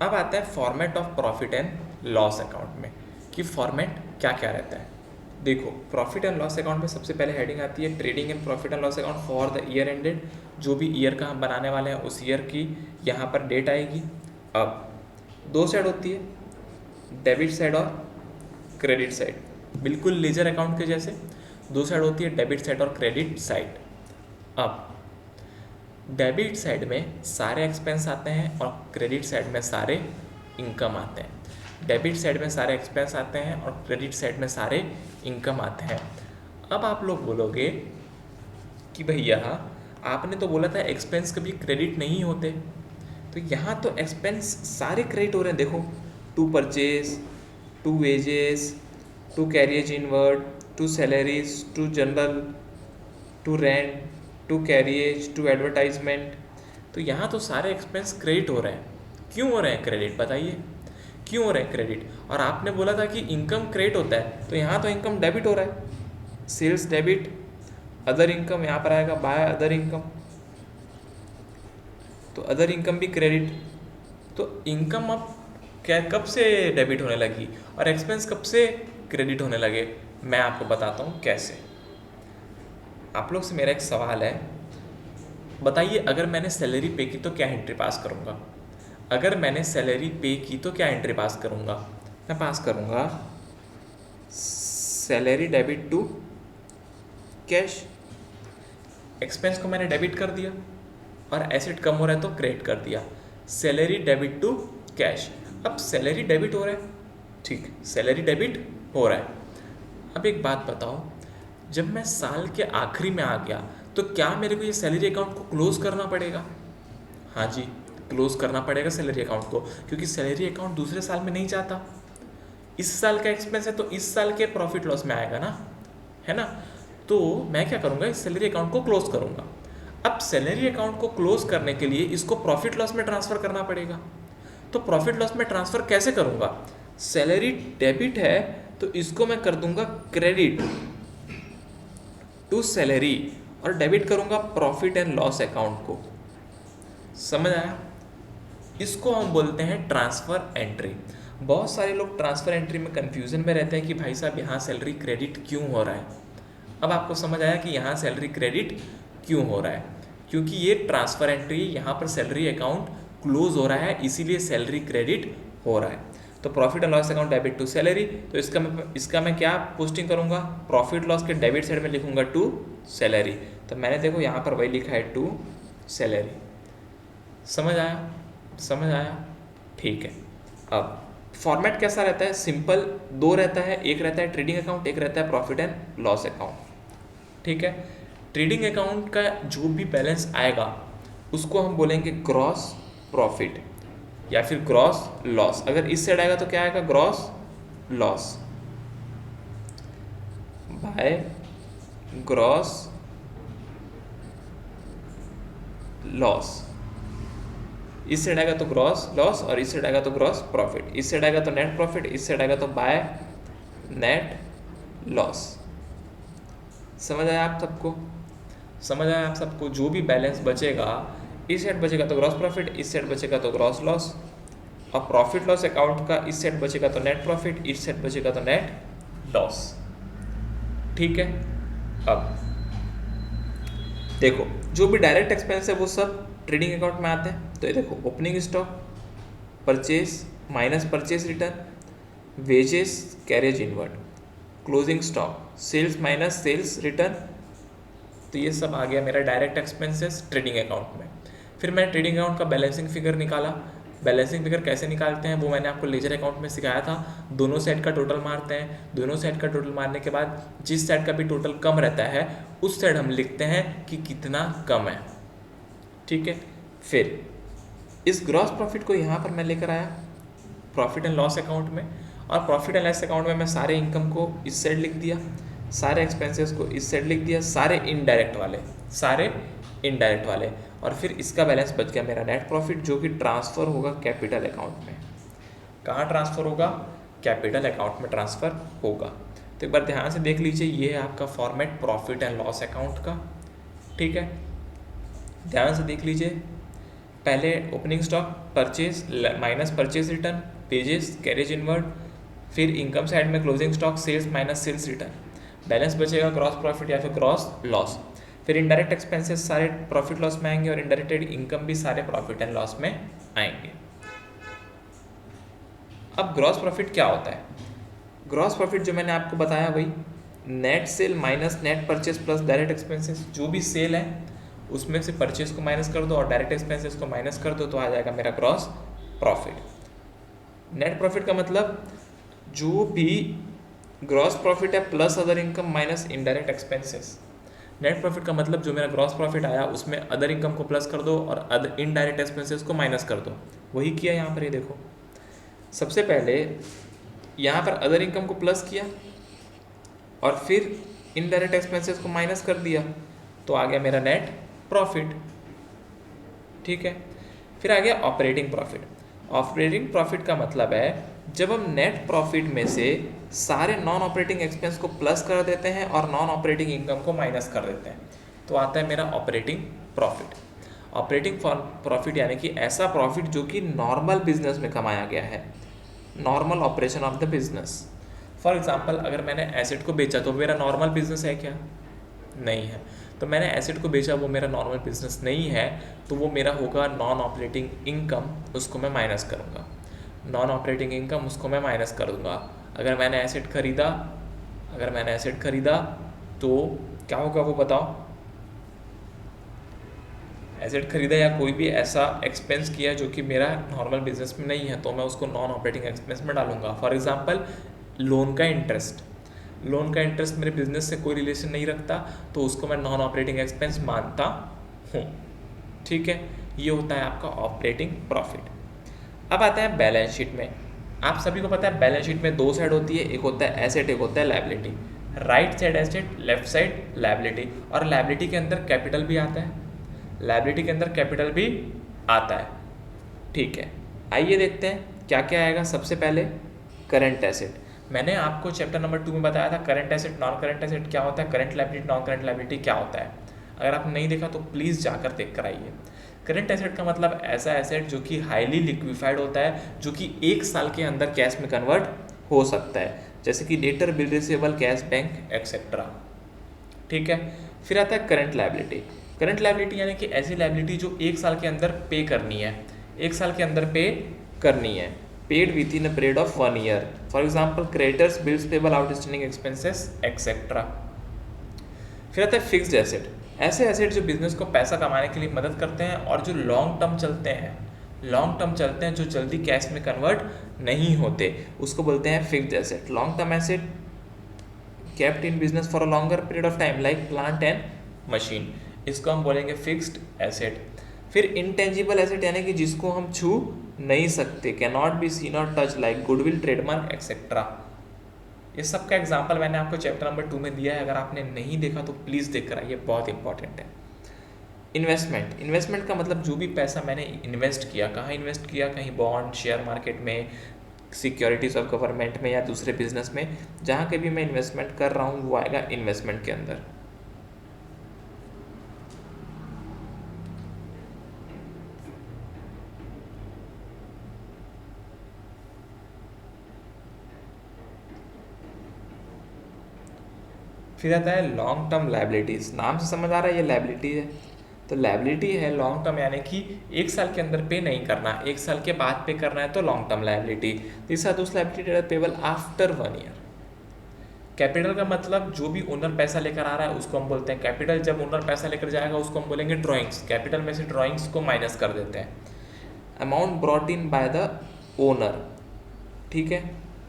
अब आता है format of profit and loss account में, कि फॉर्मेट क्या क्या रहता है। देखो, प्रॉफिट एंड लॉस अकाउंट में सबसे पहले हेडिंग आती है trading and profit and loss account for the year ended. जो भी ईयर का हम बनाने वाले हैं उस ईयर की यहाँ पर डेट आएगी। अब दो साइड होती है, डेबिट साइड और क्रेडिट साइड, बिल्कुल लेजर अकाउंट के जैसे दो साइड होती है, डेबिट साइड और क्रेडिट साइड। अब डेबिट साइड में सारे एक्सपेंस आते हैं और क्रेडिट साइड में सारे इनकम आते हैं। डेबिट साइड में सारे एक्सपेंस आते हैं और क्रेडिट साइड में सारे इनकम आते हैं। अब आप लोग बोलोगे कि भैया आपने तो बोला था एक्सपेंस कभी क्रेडिट नहीं होते, तो यहाँ तो एक्सपेंस सारे क्रेडिट हो रहे हैं। देखो, to purchase, to wages, to carriage inward, to salaries, to general, to rent, to carriage, to advertisement, तो यहाँ तो सारे एक्सपेंस क्रेडिट हो रहे हैं। क्यों हो रहे हैं क्रेडिट, बताइए क्यों हो रहे हैं क्रेडिट? और आपने बोला था कि इनकम क्रेडिट होता है, तो यहाँ तो इनकम डेबिट हो रहा है। सेल्स डेबिट, अदर इनकम यहाँ पर आएगा बाय अदर इनकम, तो अदर इनकम भी क्रेडिट। तो इनकम अब क्या कब से डेबिट होने लगी और एक्सपेंस कब से क्रेडिट होने लगे? मैं आपको बताता हूँ कैसे। आप लोग से मेरा एक सवाल है, बताइए अगर मैंने सैलरी पे की तो क्या एंट्री पास करूँगा? अगर मैंने सैलरी पे की तो क्या एंट्री पास करूँगा? मैं पास करूँगा salary debit to cash. Expense को मैंने डेबिट कर दिया और एसेट कम हो रहा है तो क्रेडिट कर दिया, सैलरी डेबिट टू कैश। अब सैलरी डेबिट हो रहा है, ठीक, सैलरी डेबिट हो रहा है। अब एक बात बताओ, जब मैं साल के आखिरी में आ गया तो क्या मेरे को ये सैलरी अकाउंट को क्लोज करना पड़ेगा? हाँ जी, क्लोज करना पड़ेगा सैलरी अकाउंट को, क्योंकि सैलरी अकाउंट दूसरे साल में नहीं जाता। इस साल का एक्सपेंस है तो इस साल के प्रॉफिट लॉस में आएगा ना, है ना? तो मैं क्या करूँगा, इस सैलरी अकाउंट को क्लोज करूँगा। अब सैलरी अकाउंट को क्लोज करने के लिए इसको प्रॉफिट लॉस में ट्रांसफ़र करना पड़ेगा। तो प्रॉफिट लॉस में ट्रांसफ़र कैसे करूँगा? सैलरी डेबिट है तो इसको मैं कर दूंगा क्रेडिट टू सैलरी और डेबिट करूंगा प्रॉफिट एंड लॉस अकाउंट को। समझ आया? इसको हम बोलते हैं ट्रांसफ़र एंट्री। बहुत सारे लोग ट्रांसफ़र एंट्री में कन्फ्यूज़न में रहते हैं कि भाई साहब यहाँ सैलरी क्रेडिट क्यों हो रहा है। अब आपको समझ आया कि यहाँ सैलरी क्रेडिट क्यों हो रहा है, क्योंकि ये ट्रांसफ़र एंट्री, यहाँ पर सैलरी अकाउंट क्लोज हो रहा है, इसीलिए सैलरी क्रेडिट हो रहा है। तो profit and loss account debit to salary, तो इसका मैं क्या पोस्टिंग करूँगा, प्रॉफिट लॉस के डेबिट साइड में लिखूँगा टू सैलरी। तो मैंने देखो यहाँ पर वही लिखा है टू सैलरी। समझ आया? समझ आया? ठीक है। अब फॉर्मेट कैसा रहता है, सिंपल, दो रहता है, एक रहता है ट्रेडिंग अकाउंट, एक रहता है प्रॉफिट एंड लॉस अकाउंट। ठीक है, ट्रेडिंग अकाउंट का जो भी बैलेंस आएगा उसको हम बोलेंगे ग्रॉस प्रॉफिट या फिर ग्रॉस लॉस। अगर इस साइड आएगा तो क्या आएगा, gross loss by gross loss. इस साइड आएगा तो ग्रॉस लॉस और इस साइड आएगा तो ग्रॉस प्रॉफिट। इस साइड आएगा तो नेट प्रॉफिट, इस साइड आएगा तो बाय नेट लॉस। समझ आया आप सबको, समझ आया आप सबको। जो भी बैलेंस बचेगा, इस साइड बचेगा तो ग्रॉस प्रॉफिट, इस साइड बचेगा तो ग्रॉस लॉस। और प्रॉफिट लॉस अकाउंट का इस साइड बचेगा तो नेट प्रॉफिट, इस साइड बचेगा तो नेट लॉस। ठीक है, अब देखो जो भी डायरेक्ट एक्सपेंस है वो सब ट्रेडिंग अकाउंट में आते हैं। तो ये देखो, opening stock, purchase minus purchase return, wages carriage inward, closing stock, sales minus sales return. तो ये सब आ गया मेरा डायरेक्ट एक्सपेंसेस ट्रेडिंग अकाउंट में। फिर मैंने ट्रेडिंग अकाउंट का बैलेंसिंग फिगर निकाला। बैलेंसिंग फिगर कैसे निकालते हैं वो मैंने आपको लेजर अकाउंट में सिखाया था। दोनों साइड का टोटल मारते हैं, दोनों साइड का टोटल मारने के बाद जिस साइड का भी टोटल कम रहता है उस साइड हम लिखते हैं कि कितना कम है। ठीक है, फिर इस ग्रॉस प्रॉफिट को यहाँ पर मैं लेकर आया प्रॉफिट एंड लॉस अकाउंट में, और प्रॉफिट एंड लॉस अकाउंट में मैं सारे इनकम को इस साइड लिख दिया, सारे एक्सपेंसेस को इस साइड लिख दिया, सारे इनडायरेक्ट वाले, और फिर इसका बैलेंस बच गया मेरा नेट प्रॉफिट, जो कि ट्रांसफ़र होगा कैपिटल अकाउंट में। कहाँ ट्रांसफ़र होगा, कैपिटल अकाउंट में ट्रांसफ़र होगा। तो एक बार ध्यान से देख लीजिए, ये है आपका format profit and loss account का। ठीक है, ध्यान से देख लीजिए। पहले opening stock, purchase minus purchase return, wages carriage inward, फिर इनकम साइड में closing stock, sales minus sales return, balance बचेगा ग्रॉस प्रॉफिट या फिर ग्रॉस लॉस। फिर इनडायरेक्ट एक्सपेंसेस सारे प्रॉफिट लॉस में आएंगे और इनडायरेक्ट इनकम भी सारे प्रॉफिट एंड लॉस में आएंगे। अब ग्रॉस प्रॉफिट क्या होता है, ग्रॉस प्रॉफिट जो मैंने आपको बताया वही net cell minus net purchase plus direct expenses. जो भी सेल है उसमें से परचेस को माइनस कर दो और डायरेक्ट एक्सपेंसेस को माइनस कर दो तो आ जाएगा मेरा ग्रॉस प्रॉफिट। नेट प्रॉफिट का मतलब जो भी ग्रॉस प्रॉफिट है plus other income minus indirect expenses. Net profit का मतलब जो मेरा ग्रॉस प्रॉफिट आया उसमें अदर इनकम को प्लस कर दो और अदर इनडायरेक्ट एक्सपेंसेस को माइनस कर दो। वही किया यहाँ पर, ये देखो सबसे पहले यहाँ पर अदर इनकम को प्लस किया और फिर इनडायरेक्ट एक्सपेंसेस को माइनस कर दिया तो आ गया मेरा नेट प्रॉफिट। ठीक है, फिर आ गया ऑपरेटिंग प्रॉफिट। ऑपरेटिंग प्रॉफिट का मतलब है जब हम नेट प्रॉफिट में से सारे नॉन ऑपरेटिंग एक्सपेंस को प्लस कर देते हैं और नॉन ऑपरेटिंग इनकम को माइनस कर देते हैं तो आता है मेरा ऑपरेटिंग प्रॉफिट। ऑपरेटिंग प्रॉफिट यानी कि ऐसा प्रॉफिट जो कि नॉर्मल बिजनेस में कमाया गया है, normal operation of the business. For example अगर मैंने एसेट को बेचा तो मेरा नॉर्मल बिजनेस है क्या, नहीं है। तो मैंने एसेट को बेचा, वो मेरा नॉर्मल बिजनेस नहीं है, तो वो मेरा होगा नॉन ऑपरेटिंग इनकम, उसको मैं माइनस करूँगा। नॉन ऑपरेटिंग इनकम उसको मैं माइनस कर दूँगा। अगर मैंने एसेट खरीदा तो क्या होगा वो बताओ। एसेट खरीदा या कोई भी ऐसा एक्सपेंस किया जो कि मेरा नॉर्मल बिजनेस में नहीं है तो मैं उसको नॉन ऑपरेटिंग एक्सपेंस में डालूंगा। फॉर एग्जांपल लोन का इंटरेस्ट मेरे बिजनेस से कोई रिलेशन नहीं रखता तो उसको मैं नॉन ऑपरेटिंग एक्सपेंस मानता हूँ। ठीक है, ये होता है आपका ऑपरेटिंग प्रॉफिट। अब आता है बैलेंस शीट में। आप सभी को पता है बैलेंस शीट में दो साइड होती है, एक होता है एसेट, एक होता है liability. Right side asset, left side liability. और लायबिलिटी के अंदर कैपिटल भी आता है, ठीक है। आइए देखते हैं क्या क्या आएगा। सबसे पहले करंट एसेट। मैंने आपको चैप्टर नंबर 2 में बताया था current asset, non current asset क्या होता है, current liability, non current liability क्या होता है। अगर आपने नहीं देखा तो प्लीज़ जाकर देख कर आइए। करंट एसेट का मतलब ऐसा एसेट जो कि हाईली लिक्विफाइड होता है, जो कि 1 साल के अंदर कैश में कन्वर्ट हो सकता है, जैसे कि debtor, bill receivable, cash bank etcetera. ठीक है, फिर आता है करंट लायबिलिटी। करंट लायबिलिटी यानी कि ऐसी लायबिलिटी जो 1 साल के अंदर पे करनी है, paid with in a period of 1 year. For example creditors, bills payable, outstanding expenses etcetera. फिर आता है फिक्स्ड एसेट। ऐसे एसेट जो बिजनेस को पैसा कमाने के लिए मदद करते हैं और जो लॉन्ग टर्म चलते हैं, जो जल्दी कैश में कन्वर्ट नहीं होते उसको बोलते हैं fixed asset. Long term asset kept in business for a longer period of time like plant and machine, इसको हम बोलेंगे फिक्स्ड एसेट। फिर इंटेंजिबल एसेट यानी कि जिसको हम छू नहीं सकते, कैन नॉट बी सीन और touch like goodwill, trademark etcetera. ये सब का एग्जाम्पल मैंने आपको चैप्टर नंबर 2 में दिया है, अगर आपने नहीं देखा तो प्लीज़ देख कर आइए, बहुत इंपॉर्टेंट है। इन्वेस्टमेंट, इन्वेस्टमेंट का मतलब जो भी पैसा मैंने इन्वेस्ट किया, कहाँ इन्वेस्ट किया, कहीं बॉन्ड, शेयर मार्केट में, सिक्योरिटीज ऑफ गवर्नमेंट में या दूसरे बिजनेस में, जहाँ के भी मैं इन्वेस्टमेंट कर रहा हूँ वो आएगा इन्वेस्टमेंट के अंदर। फिर आता है लॉन्ग टर्म लाइबिलिटीज़, नाम से समझ आ रहा है ये लाइबिलिटी है, तो लाइबिलिटी है लॉन्ग टर्म यानी कि 1 साल के अंदर पे नहीं करना, 1 साल के बाद पे करना है तो long term liability. This are those liability that are payable after 1 year. Capital का मतलब जो भी ओनर पैसा लेकर आ रहा है उसको हम बोलते हैं कैपिटल, जब ओनर पैसा लेकर जाएगा उसको हम बोलेंगे ड्राइंग्स, कैपिटल में से ड्राइंग्स को माइनस कर देते हैं। Amount brought in by the owner, ठीक है,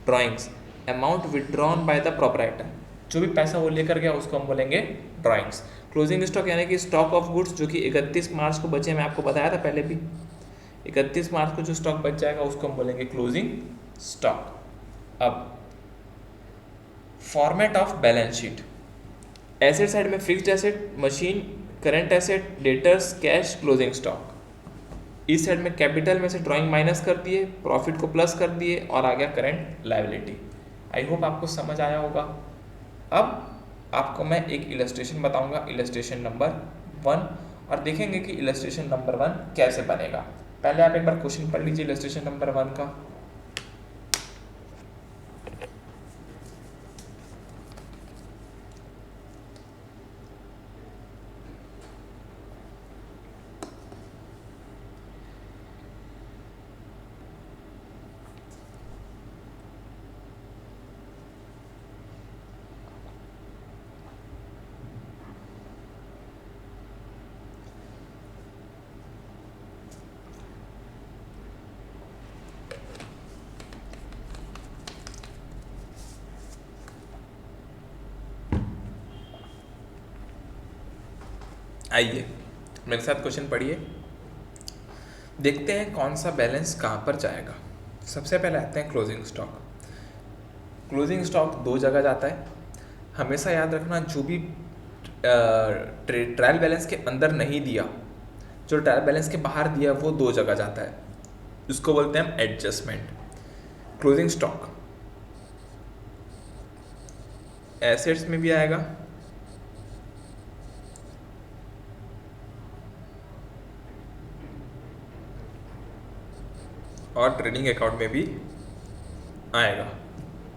drawings. Amount withdrawn by the proprietor, जो भी पैसा वो लेकर गया उसको हम बोलेंगे ड्राइंग्स। क्लोजिंग स्टॉक यानी कि स्टॉक ऑफ गुड्स जो कि 31 मार्च को बचे, मैं आपको बताया था पहले भी, 31 मार्च को जो स्टॉक बच जाएगा उसको हम बोलेंगे क्लोजिंग स्टॉक। अब format of balance sheet, asset side में fixed asset, machine, current asset, debtors, cash, closing stock. इस साइड में कैपिटल में से ड्राइंग माइनस कर दिए, प्रॉफिट को प्लस कर दिए और आ गया करंट लायबिलिटी। आई होप आपको समझ आया होगा। अब आपको मैं एक इलस्ट्रेशन बताऊंगा, इलस्ट्रेशन नंबर 1, और देखेंगे कि इलस्ट्रेशन नंबर 1 कैसे बनेगा। पहले आप एक बार क्वेश्चन पढ़ लीजिए इलस्ट्रेशन नंबर 1 का। आइए मेरे साथ क्वेश्चन पढ़िए, देखते हैं कौन सा बैलेंस कहाँ पर जाएगा। सबसे पहले आते हैं क्लोजिंग स्टॉक। क्लोजिंग स्टॉक 2 जगह जाता है, हमेशा याद रखना, जो भी ट्रायल बैलेंस के अंदर नहीं दिया, जो ट्रायल बैलेंस के बाहर दिया वो 2 जगह जाता है, इसको बोलते हैं हम एडजस्टमेंट। क्लोजिंग स्टॉक एसेट्स में भी आएगा और ट्रेडिंग अकाउंट में भी आएगा,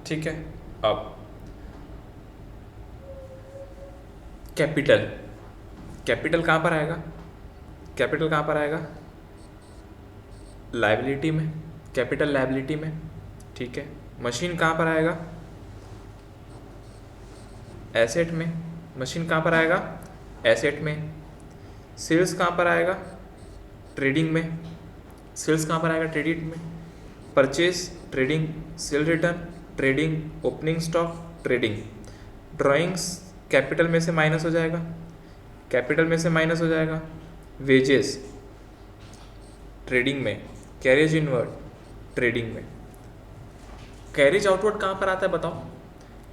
ठीक है। अब कैपिटल, कैपिटल कहाँ पर आएगा, कैपिटल कहाँ पर आएगा, लायबिलिटी में, कैपिटल लायबिलिटी में, ठीक है। मशीन कहाँ पर आएगा, एसेट में, मशीन कहाँ पर आएगा, एसेट में। सेल्स कहाँ पर आएगा, ट्रेडिंग में, सेल्स कहाँ पर आएगा, ट्रेडिंग में। Purchase, trading, cell return, trading, opening stock, trading. Drawings capital में से माइनस हो जाएगा, कैपिटल में से माइनस हो जाएगा। वेजेस ट्रेडिंग में, कैरेज इनवर्ड ट्रेडिंग में। कैरेज आउटवर्ड कहाँ पर आता है बताओ,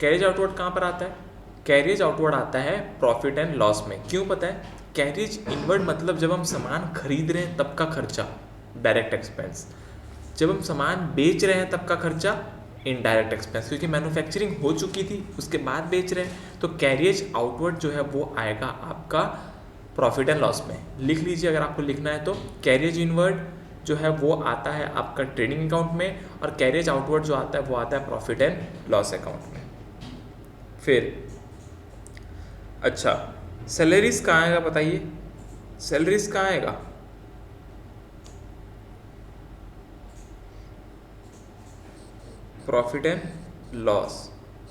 कैरेज आउटवर्ड कहाँ पर आता है, कैरेज आउटवर्ड आता है प्रॉफिट एंड लॉस में। क्यों पता है, कैरेज इनवर्ड मतलब जब हम सामान खरीद रहे हैं तब का खर्चा, डायरेक्ट एक्सपेंस। जब हम सामान बेच रहे हैं तब का खर्चा, इनडायरेक्ट एक्सपेंस, क्योंकि मैन्युफैक्चरिंग हो चुकी थी उसके बाद बेच रहे हैं, तो कैरियज आउटवर्ड जो है वो आएगा आपका प्रॉफिट एंड लॉस में। लिख लीजिए अगर आपको लिखना है तो, कैरियज इनवर्ड जो है वो आता है आपका ट्रेडिंग अकाउंट में, और कैरियज आउटवर्ड जो आता है वो आता है प्रॉफिट एंड लॉस अकाउंट में। फिर अच्छा, सैलरीज कहाँ आएगा बताइए, सैलरीज कहाँ आएगा, profit and loss,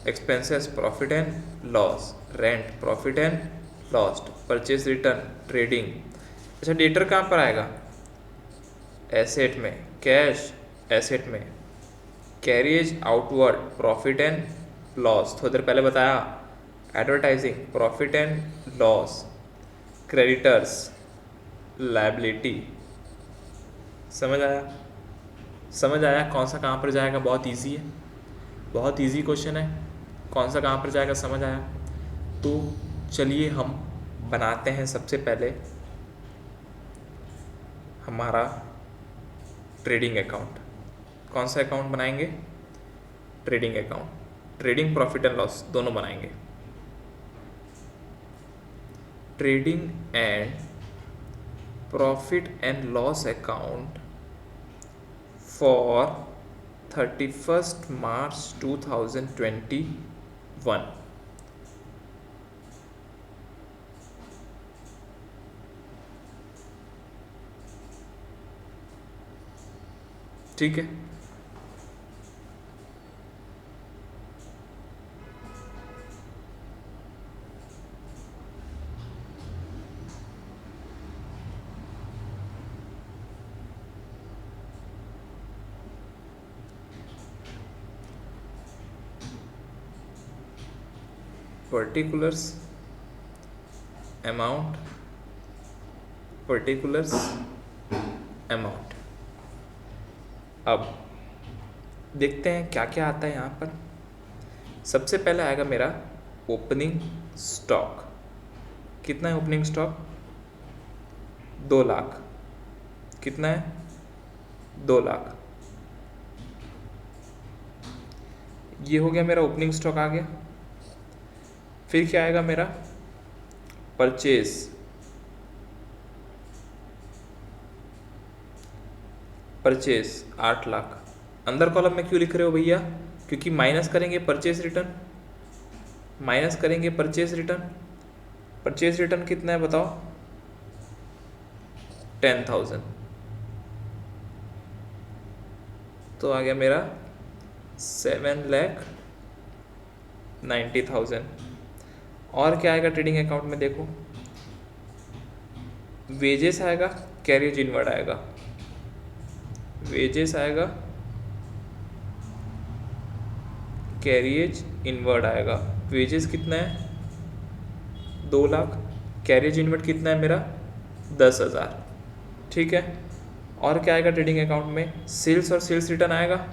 expenses profit and loss, rent profit and loss, purchase return trading. अच्छा, डेटर कहाँ पर आएगा, एसेट में, कैश एसेट में, carriage outward profit and loss, थोड़ी देर पहले बताया। Advertising profit and loss, creditors liability. समझ आया? समझ आया कौन सा कहाँ पर जाएगा? बहुत इजी है, बहुत इजी क्वेश्चन है। कौन सा कहाँ पर जाएगा समझ आया? तो चलिए हम बनाते हैं सबसे पहले हमारा ट्रेडिंग अकाउंट। कौन सा अकाउंट बनाएंगे? Trading account. Trading profit and loss दोनों बनाएंगे। Trading and profit and loss account for 31st March 2021। ठीक है, पर्टिकुलर्स अमाउंट, पर्टिकुलर्स अमाउंट। अब देखते हैं क्या क्या आता है यहाँ पर। सबसे पहले आएगा मेरा ओपनिंग स्टॉक। कितना है ओपनिंग स्टॉक? 2 लाख। कितना है? 2 लाख। ये हो गया मेरा ओपनिंग स्टॉक आ गया। फिर क्या आएगा मेरा? परचेज। परचेज 8 लाख। अंदर कॉलम में क्यों लिख रहे हो भैया? क्योंकि माइनस करेंगे परचेज रिटर्न, माइनस करेंगे परचेज रिटर्न। परचेज रिटर्न कितना है बताओ? 10,000। तो आ गया मेरा 7,90,000। और क्या आएगा ट्रेडिंग अकाउंट में? देखो, वेजेस आएगा, कैरिज इनवर्ड आएगा। वेजेस आएगा, कैरिज इनवर्ड आएगा। वेजेस कितना है? 2 लाख। कैरिज इनवर्ड कितना है मेरा? 10,000। ठीक है। और क्या आएगा ट्रेडिंग अकाउंट में? सेल्स और सेल्स रिटर्न आएगा।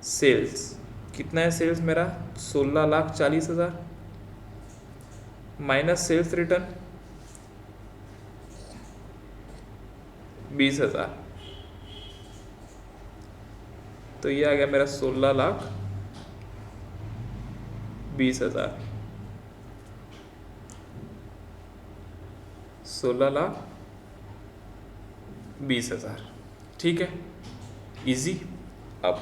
सेल्स कितना है? सेल्स मेरा 16,40,000 माइनस सेल्स रिटर्न 20,000। तो ये आ गया मेरा 16,20,000। 16,20,000। ठीक है, इजी। अब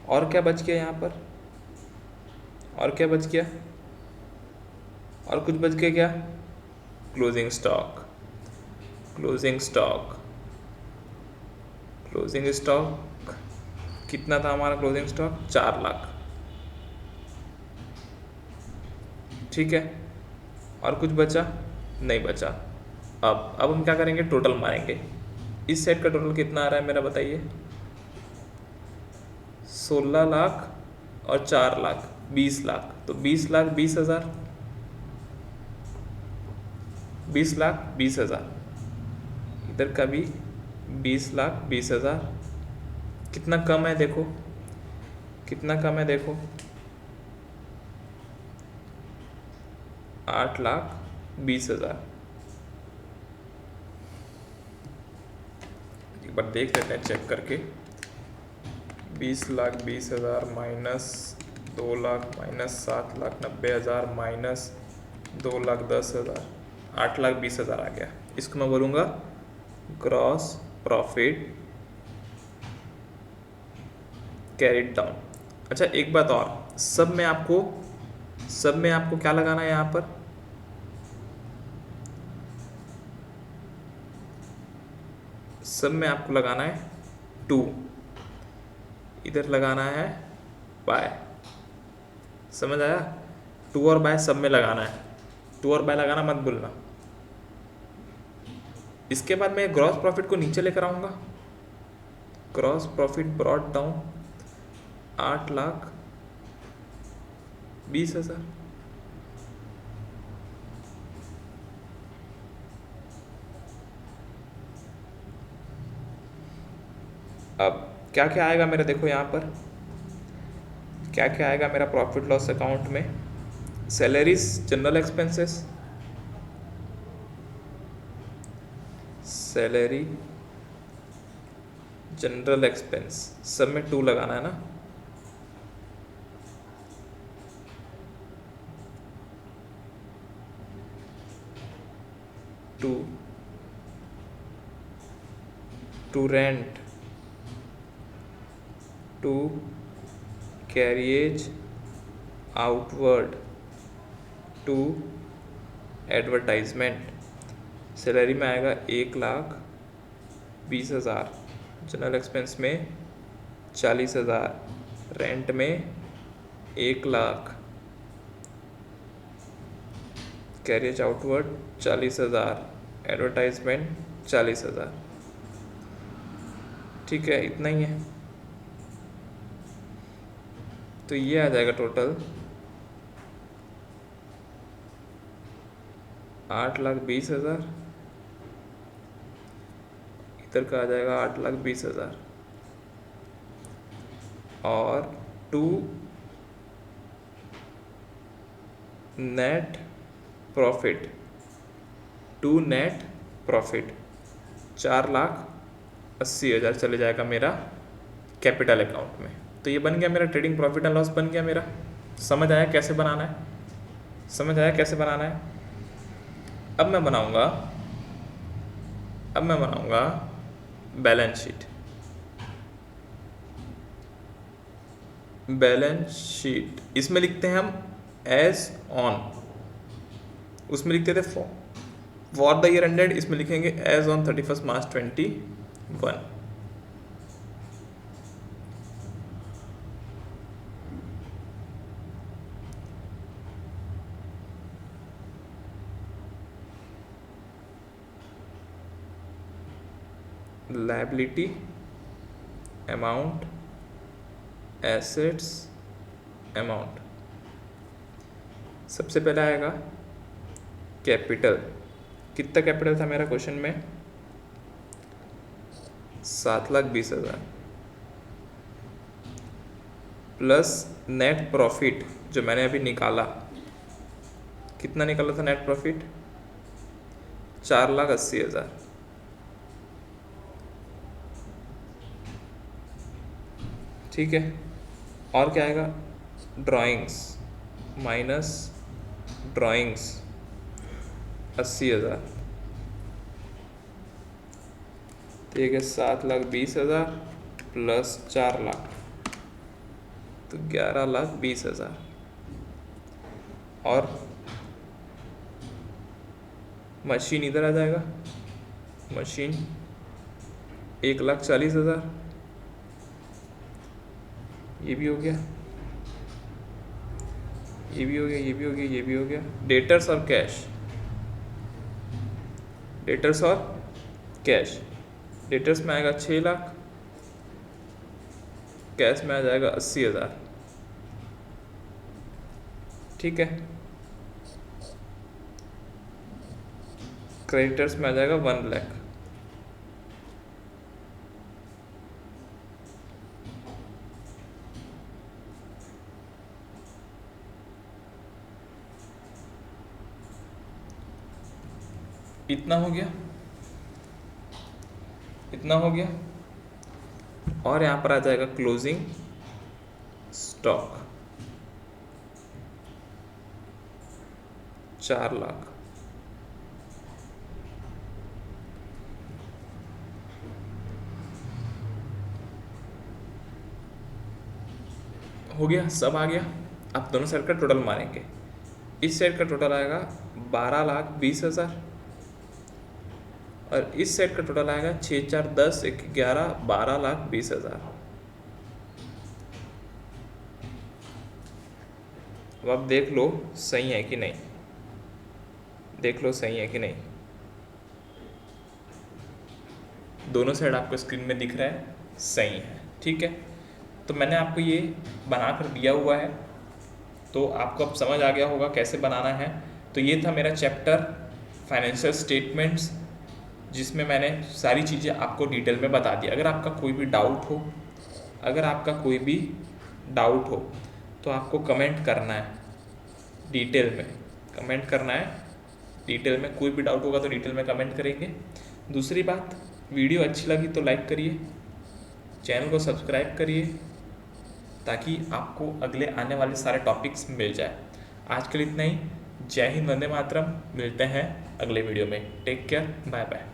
और क्या बच गया यहाँ पर? और क्या बच गया? और कुछ बच गया क्या? Closing stock. Closing stock, closing stock कितना था हमारा? Closing stock 4 lakh. ठीक है। और कुछ बचा? नहीं बचा। अब हम क्या करेंगे? टोटल मारेंगे। इस सेट का टोटल कितना आ रहा है मेरा बताइए? 16 लाख और 4 लाख 20 लाख। तो 20,20,000, 20,20,000। इधर का भी 20,20,000। कितना कम है देखो, कितना कम है देखो, 8,20,000। एक बार देख लेते हैं चेक करके। 20,20,000 माइनस 2 लाख माइनस 7,90,000 माइनस 2,10,000, 8,20,000 आ गया। इसको मैं बोलूँगा ग्रॉस प्रॉफिट कैरिड डाउन। अच्छा एक बात और, सब में आपको क्या लगाना है यहाँ पर? सब में आपको लगाना है 2, इधर लगाना है बाय। समझ आया? 2 और बाय सब में लगाना है। 2 और बाय लगाना मत भूलना। इसके बाद मैं ग्रॉस प्रॉफिट को नीचे लेकर आऊँगा। Gross profit brought down 8,20,000। अब क्या क्या आएगा मेरा, देखो यहाँ पर क्या क्या आएगा मेरा प्रॉफिट लॉस अकाउंट में। Salaries, general expenses, salary, general expense, सब में 2 लगाना है ना। To rent, to carriage outward, to advertisement. Salary में आएगा 1,20,000, जनरल एक्सपेंस में 40,000, रेंट में 1,00,000, कैरिएज आउटवर्ड 40,000, एडवर्टाइजमेंट 40,000। ठीक है, इतना ही है। तो ये आ जाएगा टोटल 8,20,000, इधर का आ जाएगा 8,20,000, और 2 नेट प्रॉफिट, 2 नेट प्रॉफिट 4,80,000 चले जाएगा मेरा कैपिटल अकाउंट में। तो ये बन गया मेरा ट्रेडिंग प्रॉफिट एंड लॉस बन गया मेरा। समझ आया कैसे बनाना है? समझ आया कैसे बनाना है? अब मैं बनाऊंगा बैलेंस शीट। बैलेंस शीट इसमें लिखते हैं हम एज ऑन, उसमें लिखते थे फॉर द ईयर एंडेड, इसमें लिखेंगे as on 31 March 2021। Liability, amount, assets, amount. सबसे पहले आएगा कैपिटल। कितना कैपिटल था मेरा क्वेश्चन में? 7,20,000 प्लस नेट प्रॉफिट जो मैंने अभी निकाला। कितना निकाला था नेट प्रॉफिट? 4,80,000। ठीक है, और क्या आएगा? Drawings minus drawings 80,000। ठीक है, 7,20,000 प्लस 4,00,000 तो 11,20,000। और मशीन इधर आ जाएगा, मशीन 1,40,000। ये भी हो गया, ये भी हो गया, ये भी हो गया, ये भी हो गया। डेटर्स और कैश, डेटर्स और कैश। डेटर्स में आएगा 6,00,000, कैश में आ जाएगा 80,000। ठीक है, क्रेडिटर्स में आ जाएगा 1,00,000। इतना हो गया, इतना हो गया। और यहाँ पर आ जाएगा क्लोजिंग स्टॉक 4,00,000। हो गया, सब आ गया। अब दोनों साइड का टोटल मारेंगे। इस साइड का टोटल आएगा 12,20,000 और इस सेट का टोटल आएगा 6 4 10 11 12,20,000। अब आप देख लो सही है कि नहीं, देख लो सही है कि नहीं। दोनों साइड आपको स्क्रीन में दिख रहा है, सही है। ठीक है, तो मैंने आपको ये बना कर दिया हुआ है, तो आपको अब समझ आ गया होगा कैसे बनाना है। तो ये था मेरा चैप्टर फाइनेंशियल स्टेटमेंट्स, जिसमें मैंने सारी चीज़ें आपको डिटेल में बता दी। अगर आपका कोई भी डाउट हो, तो आपको कमेंट करना है, डिटेल में कमेंट करना है। डिटेल में कोई भी डाउट होगा तो डिटेल में कमेंट करेंगे। दूसरी बात, वीडियो अच्छी लगी तो लाइक करिए, चैनल को सब्सक्राइब करिए, ताकि आपको अगले आने वाले सारे टॉपिक्स मिल जाए। आज के लिए इतना ही। जय हिंद, वंदे मातरम। मिलते हैं अगले वीडियो में। Take care, bye bye.